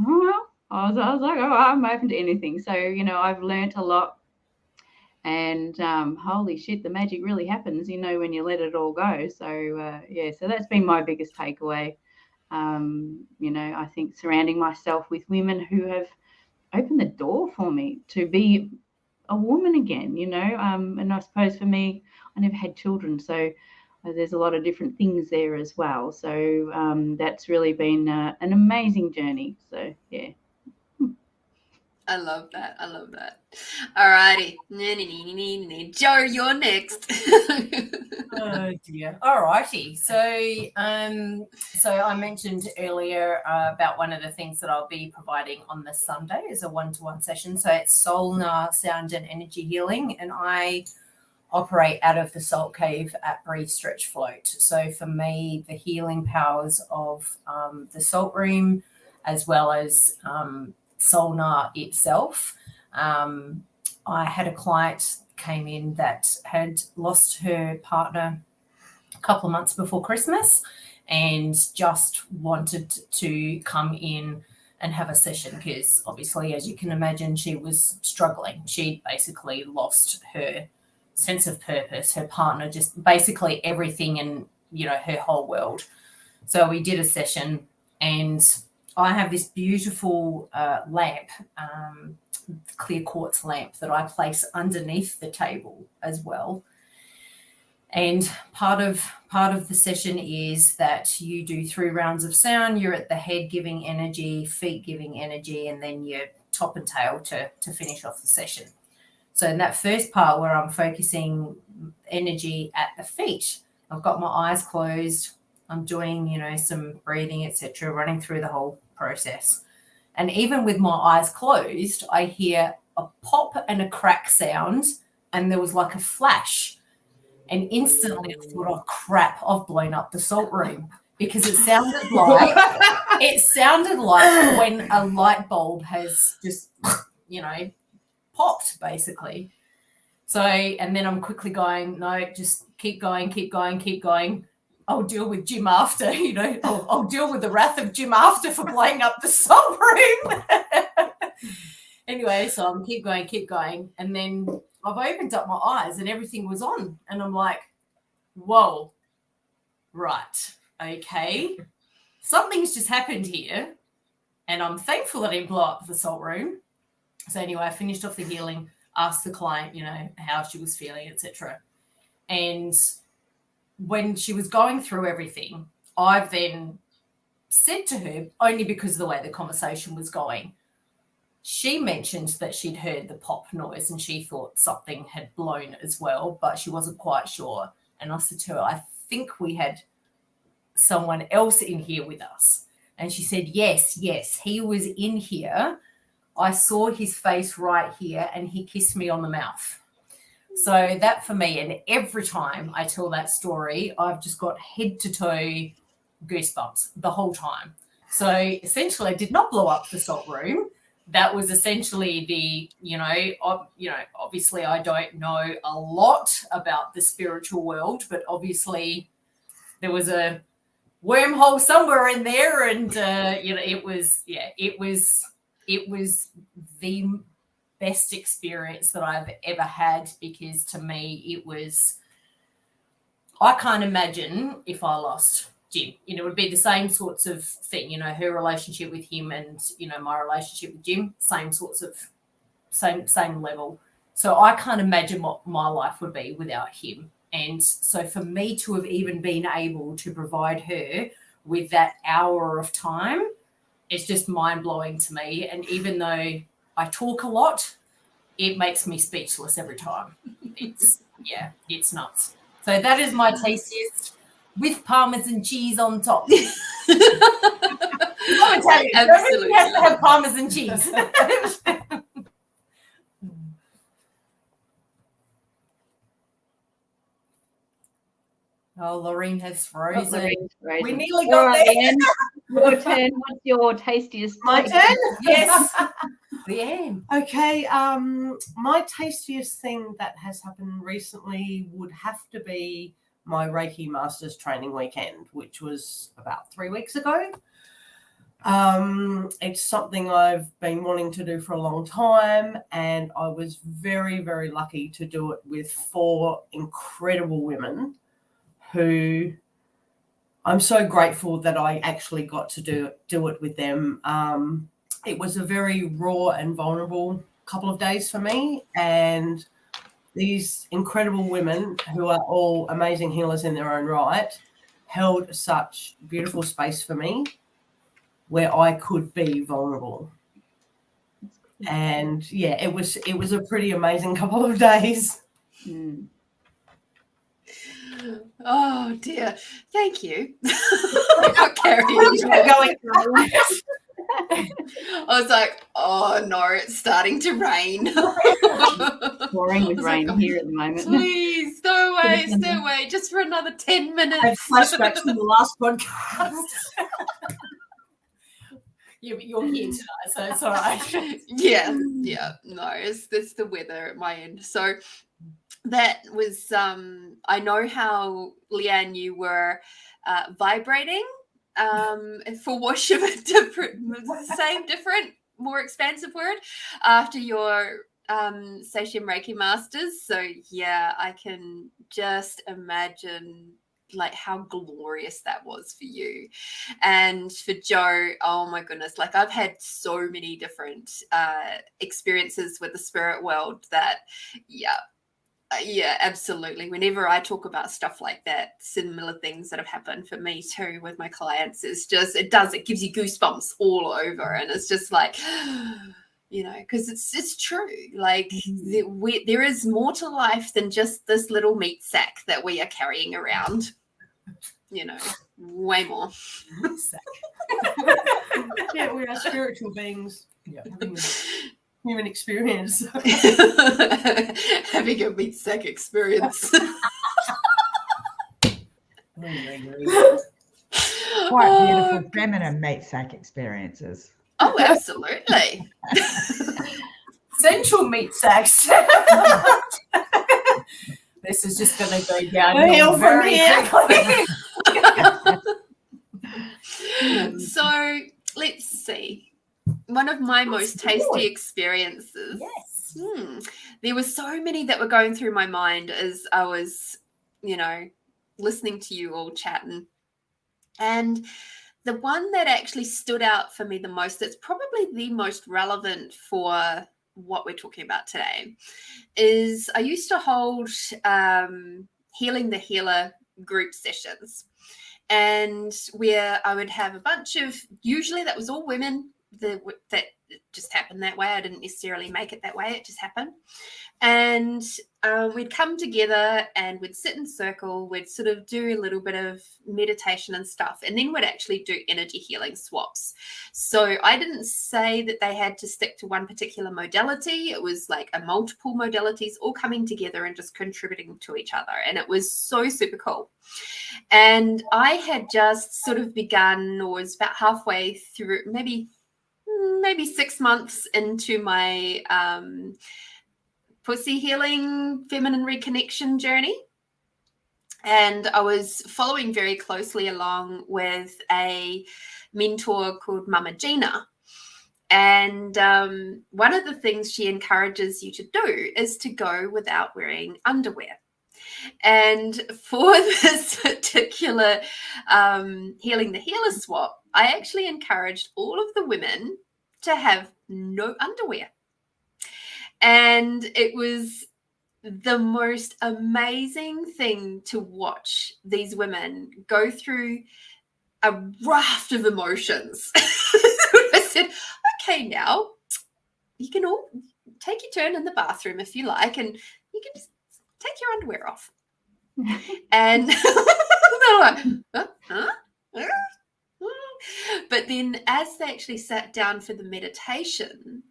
oh, well. I was like, oh, I'm open to anything. So, I've learnt a lot. And holy shit, the magic really happens, when you let it all go. So, so that's been my biggest takeaway. I think surrounding myself with women who have opened the door for me to be a woman again, and I suppose for me, I never had children. So there's a lot of different things there as well. So that's really been an amazing journey. So, yeah. I love that. All righty. Joe, you're next. Oh dear. All righty. So I mentioned earlier about one of the things that I'll be providing on this Sunday is a one-to-one session. So it's 𝗏𝗲 sound and energy healing, and I operate out of the Salt Cave at Breathe, Stretch, Float. So for me, the healing powers of the salt room, as well as 𝗏𝗲 itself. I had a client came in that had lost her partner a couple of months before Christmas and just wanted to come in and have a session because obviously, as you can imagine, she was struggling. She basically lost her sense of purpose, her partner, just basically everything in, her whole world. So we did a session and I have this beautiful lamp, clear quartz lamp that I place underneath the table as well. And part of the session is that you do 3 rounds of sound. You're at the head giving energy, feet giving energy, and then your top and tail to finish off the session. So in that first part where I'm focusing energy at the feet, I've got my eyes closed. I'm doing, some breathing, etc., running through the whole process. And even with my eyes closed, I hear a pop and a crack sound, and there was like a flash. And instantly I thought, oh, crap, I've blown up the salt room, because it sounded like when a light bulb has just, popped, basically. So, and then I'm quickly going, no, just keep going. I'll deal with Jim after, I'll deal with the wrath of Jim after for blowing up the salt room. Anyway, so I'm keep going. And then I've opened up my eyes and everything was on. And I'm like, whoa, right, okay. Something's just happened here. And I'm thankful that I didn't blow up the salt room. So anyway, I finished off the healing, asked the client, how she was feeling, etc. And when she was going through everything, I then said to her, only because of the way the conversation was going, she mentioned that she'd heard the pop noise and she thought something had blown as well, but she wasn't quite sure. And I said to her, I think we had someone else in here with us. And she said, yes, he was in here. I saw his face right here and he kissed me on the mouth. So that for me, and every time I tell that story, I've just got head to toe goosebumps the whole time. So essentially I did not blow up the salt room. That was essentially the, obviously I don't know a lot about the spiritual world, but obviously there was a wormhole somewhere in there. And, it was the best experience that I've ever had, because to me I can't imagine if I lost Jim. It would be the same sorts of thing, her relationship with him and, my relationship with Jim, same level. So I can't imagine what my life would be without him. And so for me to have even been able to provide her with that hour of time, it's just mind-blowing to me. And even though I talk a lot, it makes me speechless every time. It's nuts. So that is my tastiest, with Parmesan cheese on top. Absolutely. Everything has to have Parmesan cheese. Oh, Lorraine has frozen. We nearly got there. Leanne, your turn. What's your tastiest? My turn? Yes. Leanne. Okay, my tastiest thing that has happened recently would have to be my Reiki Masters training weekend, which was about 3 weeks ago. It's something I've been wanting to do for a long time, and I was very, very lucky to do it with 4 incredible women who I'm so grateful that I actually got to do it with them. It was a very raw and vulnerable couple of days for me, and these incredible women, who are all amazing healers in their own right, held such beautiful space for me where I could be vulnerable. And yeah, it was a pretty amazing couple of days. Mm. Oh dear, thank you. I was like, oh no, it's starting to rain. Pouring with rain here at the moment. Please, stay away, just for another 10 minutes. I had flashbacks from the last podcast. Yeah, but you're here tonight, so it's all right. Yeah, no, it's the weather at my end. So that was, I know how, Leanne, you were vibrating for wash of a different, more expansive word after your 𝗕cie Reiki Masters. So yeah, I can just imagine like how glorious that was for you. And for Jo, oh my goodness, like I've had so many different experiences with the spirit world that, yeah, absolutely. Whenever I talk about stuff like that, similar things that have happened for me too with my clients, it gives you goosebumps all over. And it's just like, you know, because it's true. Like there is more to life than just this little meat sack that we are carrying around, you know, way more. Yeah, we are spiritual beings. Yeah. Having a human experience. Having a meat sack experience. Quite beautiful feminine meat sack experiences. Oh, absolutely. Sensual meat sacks. This is just going to go downhill very quickly. So let's see. One of my most tasty experiences. Yes. There were so many that were going through my mind as I was, you know, listening to you all chatting. And the one that actually stood out for me the most, that's probably the most relevant for what we're talking about today, is I used to hold Healing the Healer group sessions, and where I would have a bunch of, usually that was all women, that just happened that way. I didn't necessarily make it that way. It just happened. And we'd come together and we'd sit in circle. We'd sort of do a little bit of meditation and stuff. And then we'd actually do energy healing swaps. So I didn't say that they had to stick to one particular modality. It was like a multiple modalities all coming together and just contributing to each other. And it was so super cool. And I had just sort of begun, or was about halfway through, maybe 6 months into my pussy healing, feminine reconnection journey. And I was following very closely along with a mentor called 𝗵𝗲. And one of the things she encourages you to do is to go without wearing underwear. And for this particular Healing the Healer swap, I actually encouraged all of the women to have no underwear. And it was the most amazing thing to watch these women go through a raft of emotions. I said, okay, now you can all take your turn in the bathroom if you like, and you can just take your underwear off. And they're like, huh? But then as they actually sat down for the meditation,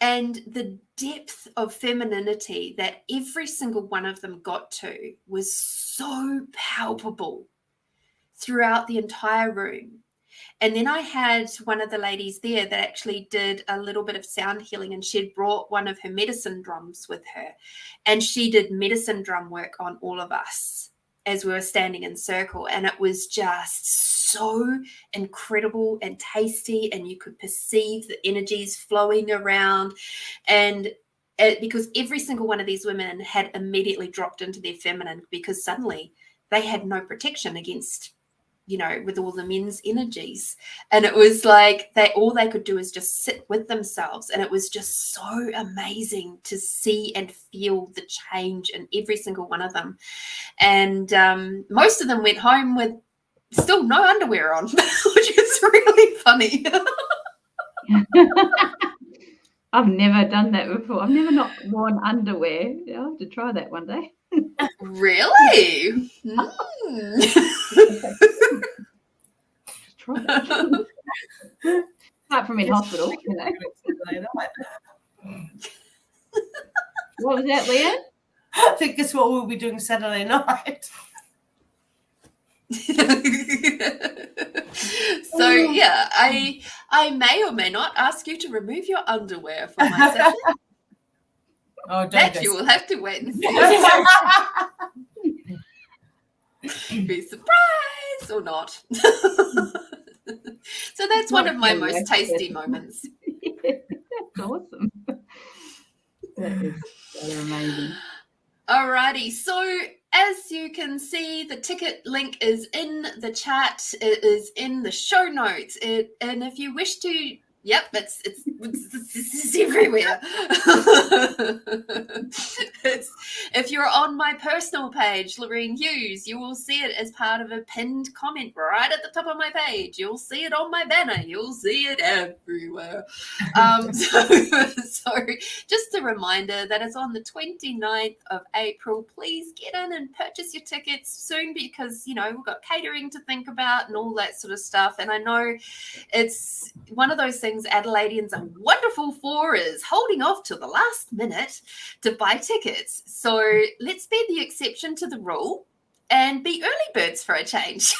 and the depth of femininity that every single one of them got to was so palpable throughout the entire room. And then I had one of the ladies there that actually did a little bit of sound healing, and she'd brought one of her medicine drums with her, and she did medicine drum work on all of us as we were standing in circle. And it was just so incredible and tasty, and you could perceive the energies flowing around. And because every single one of these women had immediately dropped into their feminine, because suddenly they had no protection against, you know, with all the men's energies. And it was like all they could do is just sit with themselves. And it was just so amazing to see and feel the change in every single one of them. And most of them went home with still no underwear on, which is really funny. I've never done that before. I've never not worn underwear. I'll have to try that one day. Really? Just try that. Apart from in hospital, you know. What was that, Leanne? I think that's what we'll be doing Saturday night. So yeah, I may or may not ask you to remove your underwear for my session. Oh, don't That you will have to wait and see. Be surprised or not. So that's one of my most tasty moments. That's awesome. That is so amazing. Alrighty, so as you can see, the ticket link is in the chat. It is in the show notes. And if you wish to, yep, it's everywhere. If you're on my personal page, Lorraine Hughes, you will see it as part of a pinned comment right at the top of my page. You'll see it on my banner. You'll see it everywhere. So just a reminder that it's on the 29th of April. Please get in and purchase your tickets soon because, we've got catering to think about and all that sort of stuff. And I know it's one of those things Adelaideans are wonderful for is holding off till the last minute to buy tickets. So let's be the exception to the rule and be early birds for a change.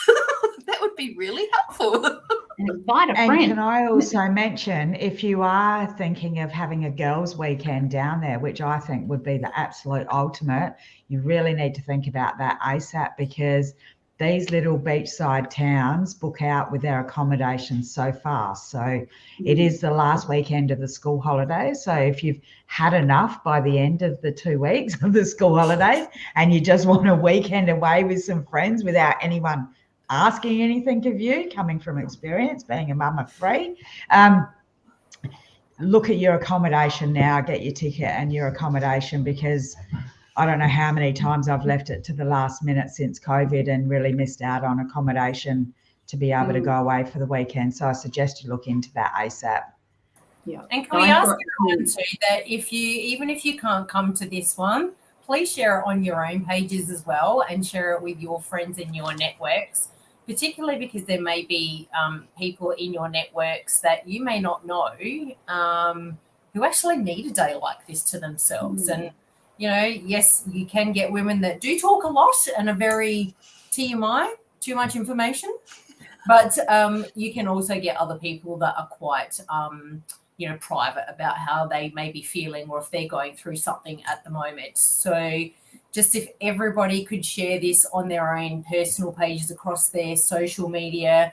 That would be really helpful. Invite a And friend. can I also mention, if you are thinking of having a girls' weekend down there, which I think would be the absolute ultimate, you really need to think about that ASAP because these little beachside towns book out with their accommodation so fast. So it is the last weekend of the school holidays. So if you've had enough by the end of the 2 weeks of the school holidays and you just want a weekend away with some friends without anyone asking anything of you, coming from experience, being a mum of 3, look at your accommodation now, get your ticket and your accommodation because I don't know how many times I've left it to the last minute since COVID and really missed out on accommodation to be able to go away for the weekend. So I suggest you look into that ASAP. Yeah. And can we ask everyone too that even if you can't come to this one, please share it on your own pages as well and share it with your friends in your networks, particularly because there may be people in your networks that you may not know who actually need a day like this to themselves. And yes, you can get women that do talk a lot and are very TMI, too much information, but you can also get other people that are quite, private about how they may be feeling or if they're going through something at the moment. So just if everybody could share this on their own personal pages across their social media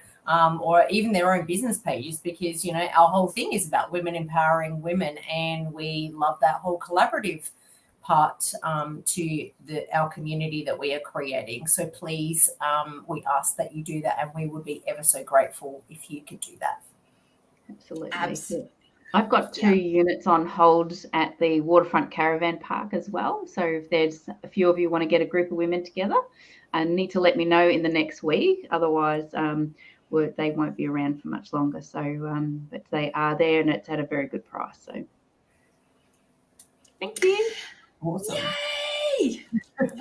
or even their own business pages, because, our whole thing is about women empowering women and we love that whole collaborative part to our community that we are creating. So please, we ask that you do that and we would be ever so grateful if you could do that. Absolutely. I've got 2 units on hold at the Waterfront Caravan Park as well. So if there's a few of you want to get a group of women together, need to let me know in the next week. Otherwise, they won't be around for much longer. So, but they are there and it's at a very good price. So thank you. Awesome. Yay!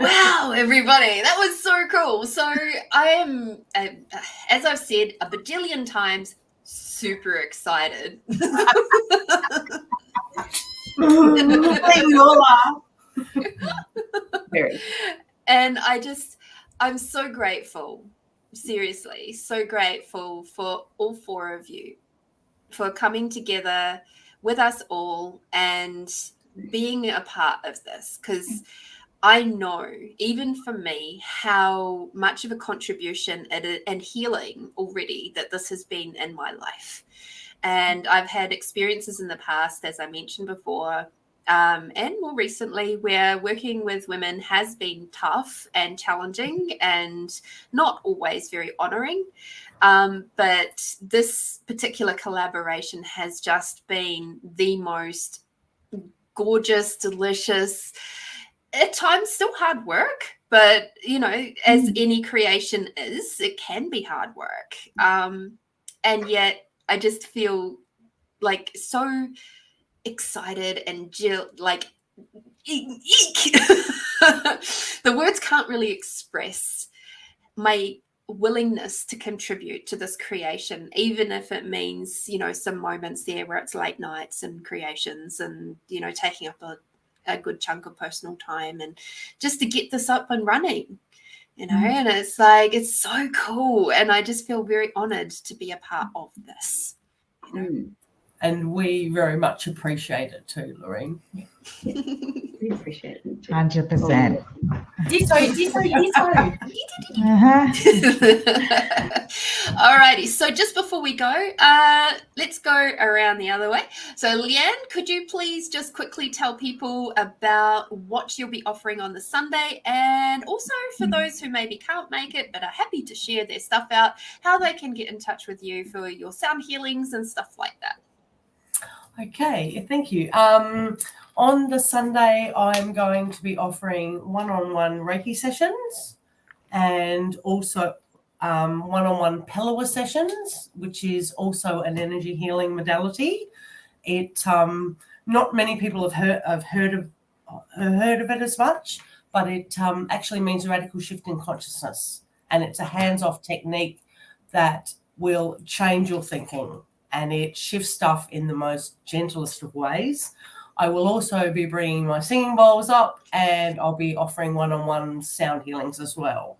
Wow, everybody, that was so cool. So I am, as I've said a bajillion times, super excited. Very. And I'm so grateful, seriously, so grateful for all 4 of you for coming together with us all and being a part of this, because I know, even for me, how much of a contribution and healing already that this has been in my life. And I've had experiences in the past, as I mentioned before, and more recently, where working with women has been tough and challenging and not always very honoring. But this particular collaboration has just been the most gorgeous, delicious, at times still hard work, but as any creation is, it can be hard work. And yet I just feel like so excited and eek. The words can't really express my willingness to contribute to this creation, even if it means, some moments there where it's late nights and creations and, taking up a good chunk of personal time and just to get this up and running, and it's like, it's so cool. And I just feel very honored to be a part of this, And we very much appreciate it too, Lorraine. We appreciate it. 100%. Ditto. Alrighty, so just before we go, let's go around the other way. So Leanne, could you please just quickly tell people about what you'll be offering on the Sunday, and also for those who maybe can't make it but are happy to share their stuff out, how they can get in touch with you for your sound healings and stuff like that. Okay, thank you. On the Sunday, I'm going to be offering one-on-one Reiki sessions and also one-on-one 𝗵𝗶𝗆 sessions, which is also an energy healing modality. It not many people have heard of it as much, but it actually means a radical shift in consciousness, and it's a hands-off technique that will change your thinking, and it shifts stuff in the most gentlest of ways. I will also be bringing my singing bowls up, and I'll be offering one-on-one sound healings as well.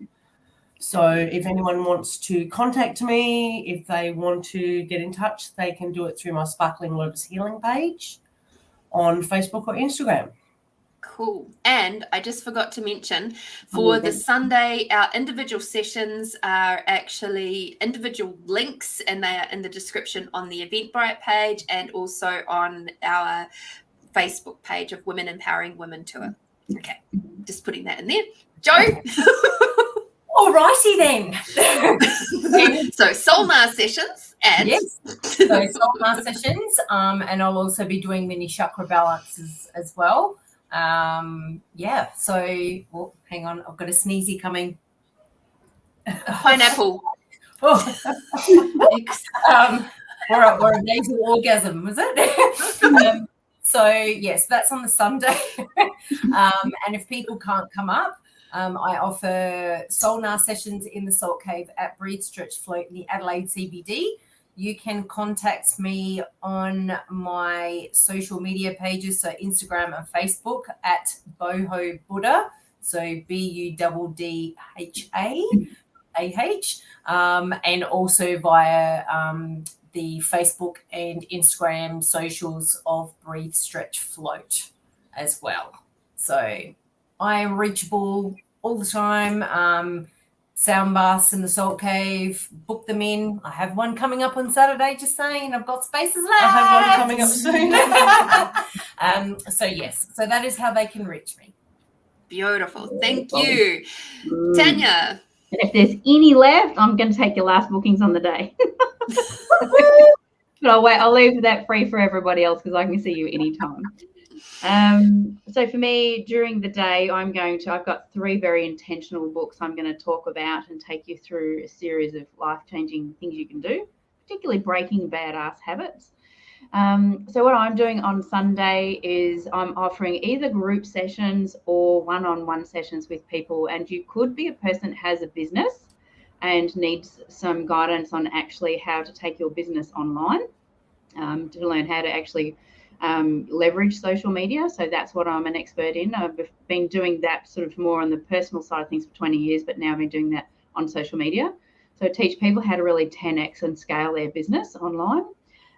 So if anyone wants to contact me, if they want to get in touch, they can do it through my Sparkling Lotus Healing page on Facebook or Instagram. Cool. And I just forgot to mention, for the Sunday, our individual sessions are actually individual links, and they are in the description on the Eventbrite page and also on our Facebook page of Women Empowering Women Tour. Okay, just putting that in there. Jo? All righty then. So Soulna sessions and yes, so Soulna sessions, and I'll also be doing mini chakra balances as well. So hang on, I've got a sneezy coming. Pineapple. or a nasal orgasm, was it? So yes, that's on the Sunday. And if people can't come up, I offer Soulna sessions in the Salt Cave at Breathe, Stretch, Float in the Adelaide CBD. You can contact me on my social media pages, so Instagram and Facebook at Boho Buddha, so BUDDHAAH, and also via the Facebook and Instagram socials of Breathe, Stretch, Float as well. So I am reachable all the time. Sound baths in the Salt Cave, book them in. I have one coming up on Saturday, just saying. I've got spaces left. I have one coming up soon. So yes, so that is how they can reach me. Beautiful. Thank you. Tanya. And if there's any left, I'm going to take your last bookings on the day. But I'll leave that free for everybody else because I can see you anytime. So for me, during the day, I've got 3 very intentional books I'm going to talk about and take you through a series of life-changing things you can do, particularly breaking badass habits. So what I'm doing on Sunday is I'm offering either group sessions or one-on-one sessions with people. And you could be a person that has a business and needs some guidance on actually how to take your business online, to learn how to actually leverage social media. So that's what I'm an expert in. I've been doing that sort of more on the personal side of things for 20 years, but now I've been doing that on social media. So I teach people how to really 10x and scale their business online.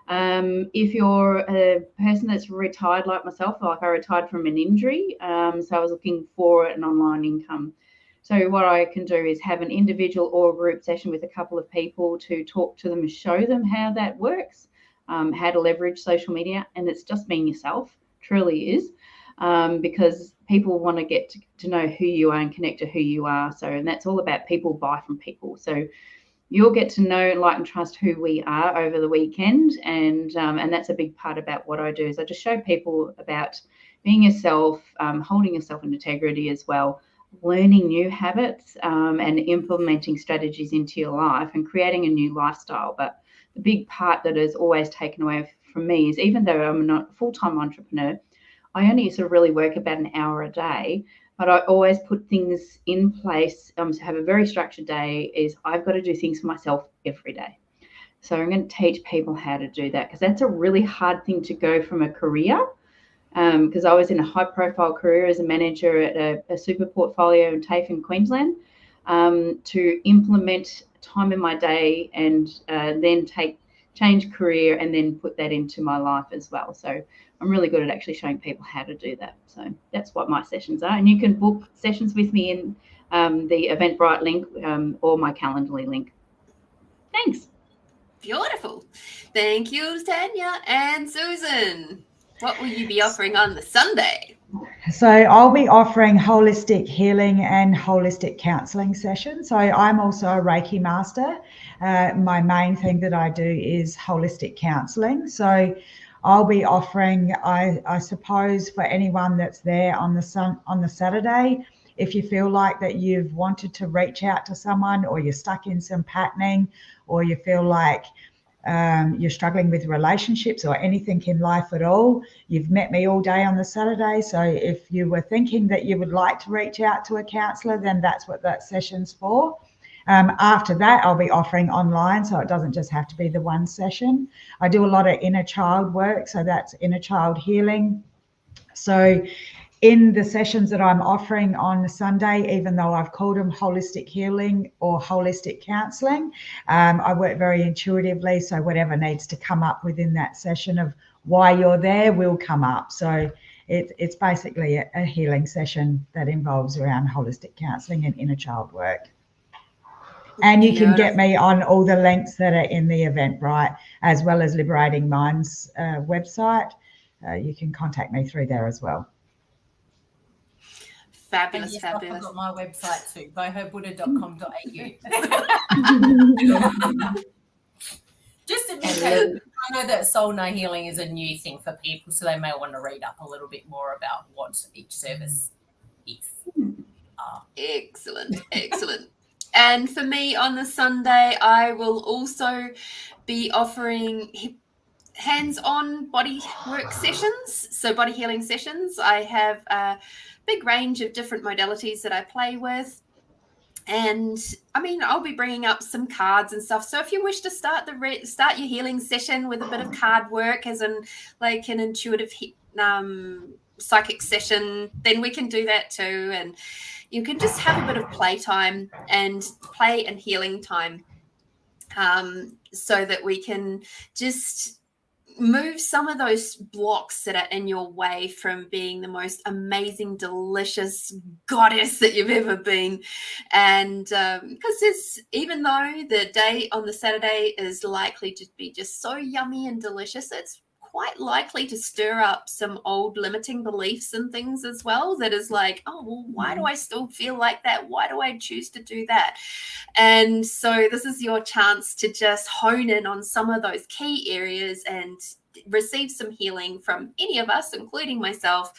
If you're a person that's retired like myself, like I retired from an injury, so I was looking for an online income. So what I can do is have an individual or group session with a couple of people to talk to them and show them how that works. How to leverage social media, and it's just being yourself, truly is, because people want to get to know who you are and connect to who you are. So, and that's all about people buy from people. So you'll get to know, like, and trust who we are over the weekend, and that's a big part about what I do. Is I just show people about being yourself, holding yourself in integrity as well, learning new habits, and implementing strategies into your life and creating a new lifestyle. But the big part that is always taken away from me is, even though I'm not a full-time entrepreneur, I only sort of really work about an hour a day, but I always put things in place to have a very structured day. Is I've got to do things for myself every day. So I'm going to teach people how to do that, because that's a really hard thing to go from a career, because I was in a high-profile career as a manager at a super portfolio in TAFE in Queensland, to implement time in my day and then take change career and then put that into my life as well. So I'm really good at actually showing people how to do that. So that's what my sessions are. And you can book sessions with me in the Eventbrite link or my Calendly link. Thanks. Beautiful. Thank you, Tanya. And Susan, what will you be offering on the Sunday? So I'll be offering holistic healing and holistic counselling sessions. So I'm also a Reiki master. My main thing that I do is holistic counselling. So I'll be offering, I suppose, for anyone that's there on the Saturday, if you feel like that you've wanted to reach out to someone, or you're stuck in some patterning, or you feel like you're struggling with relationships or anything in life at all, you've met me all day on the Saturday. So if you were thinking that you would like to reach out to a counsellor, then that's what that session's for. After that, I'll be offering online, so it doesn't just have to be the one session. I do a lot of inner child work, so that's inner child healing. So in the sessions that I'm offering on Sunday, even though I've called them holistic healing or holistic counselling, I work very intuitively. So whatever needs to come up within that session of why you're there will come up. So it's basically a healing session that involves around holistic counselling and inner child work. And you can get me on all the links that are in the Eventbrite, as well as Liberating Minds website. You can contact me through there as well. Fabulous, yes, fabulous. I've got my website too, bohobuddha.com.au. Just in case, I know that soul no healing is a new thing for people, so they may want to read up a little bit more about what each service is. Excellent, excellent. And for me on the Sunday, I will also be offering hands-on body work sessions, so body healing sessions. I have a big range of different modalities that I play with, and I mean, I'll be bringing up some cards and stuff. So if you wish to start your healing session with a bit of card work, as in like an intuitive psychic session, then we can do that too. And you can just have a bit of play and healing time, so that we can just move some of those blocks that are in your way from being the most amazing, delicious goddess that you've ever been. And because even though the day on the Saturday is likely to be just so yummy and delicious, it's quite likely to stir up some old limiting beliefs and things as well, that is like, oh, well, why do I still feel like that? Why do I choose to do that? And so this is your chance to just hone in on some of those key areas and receive some healing from any of us, including myself,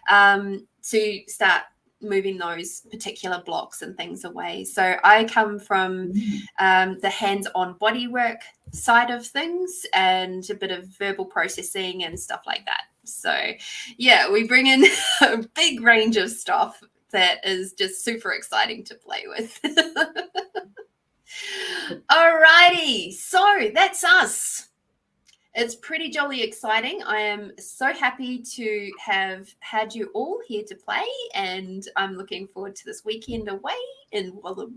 to start moving those particular blocks and things away. So I come from the hands-on body work side of things and a bit of verbal processing and stuff like that. So yeah, we bring in a big range of stuff that is just super exciting to play with. Alrighty, so that's us. It's pretty jolly exciting. I am so happy to have had you all here to play, and I'm looking forward to this weekend away in Wallaroo.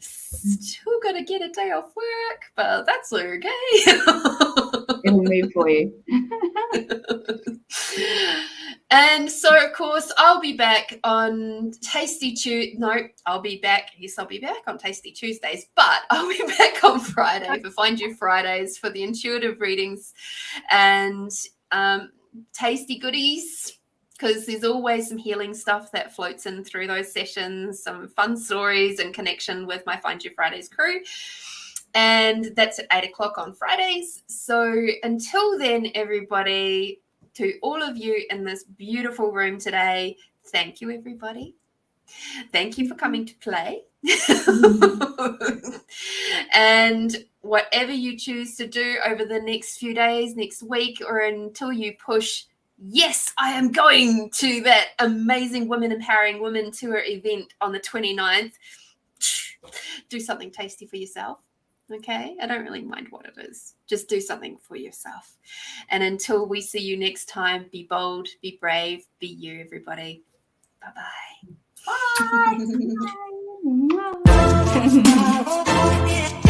Still got to get a day off work, but that's okay. It'll move for you. And so, of course, I'll be back on Tasty Tuesday. No, I'll be back. Yes, I'll be back on Tasty Tuesdays, but I'll be back on Friday for Find You Fridays for the intuitive readings and tasty goodies, because there's always some healing stuff that floats in through those sessions, some fun stories and connection with my Find You Fridays crew. And that's at 8:00 on Fridays. So until then, everybody, to all of you in this beautiful room today, thank you, everybody. Thank you for coming to play. And whatever you choose to do over the next few days, next week, or until you push, yes, I am going to that amazing Women Empowering Women Tour event on the 29th, do something tasty for yourself. Okay, I don't really mind what it is. Just do something for yourself. And until we see you next time, be bold, be brave, be you, everybody. Bye-bye. Bye.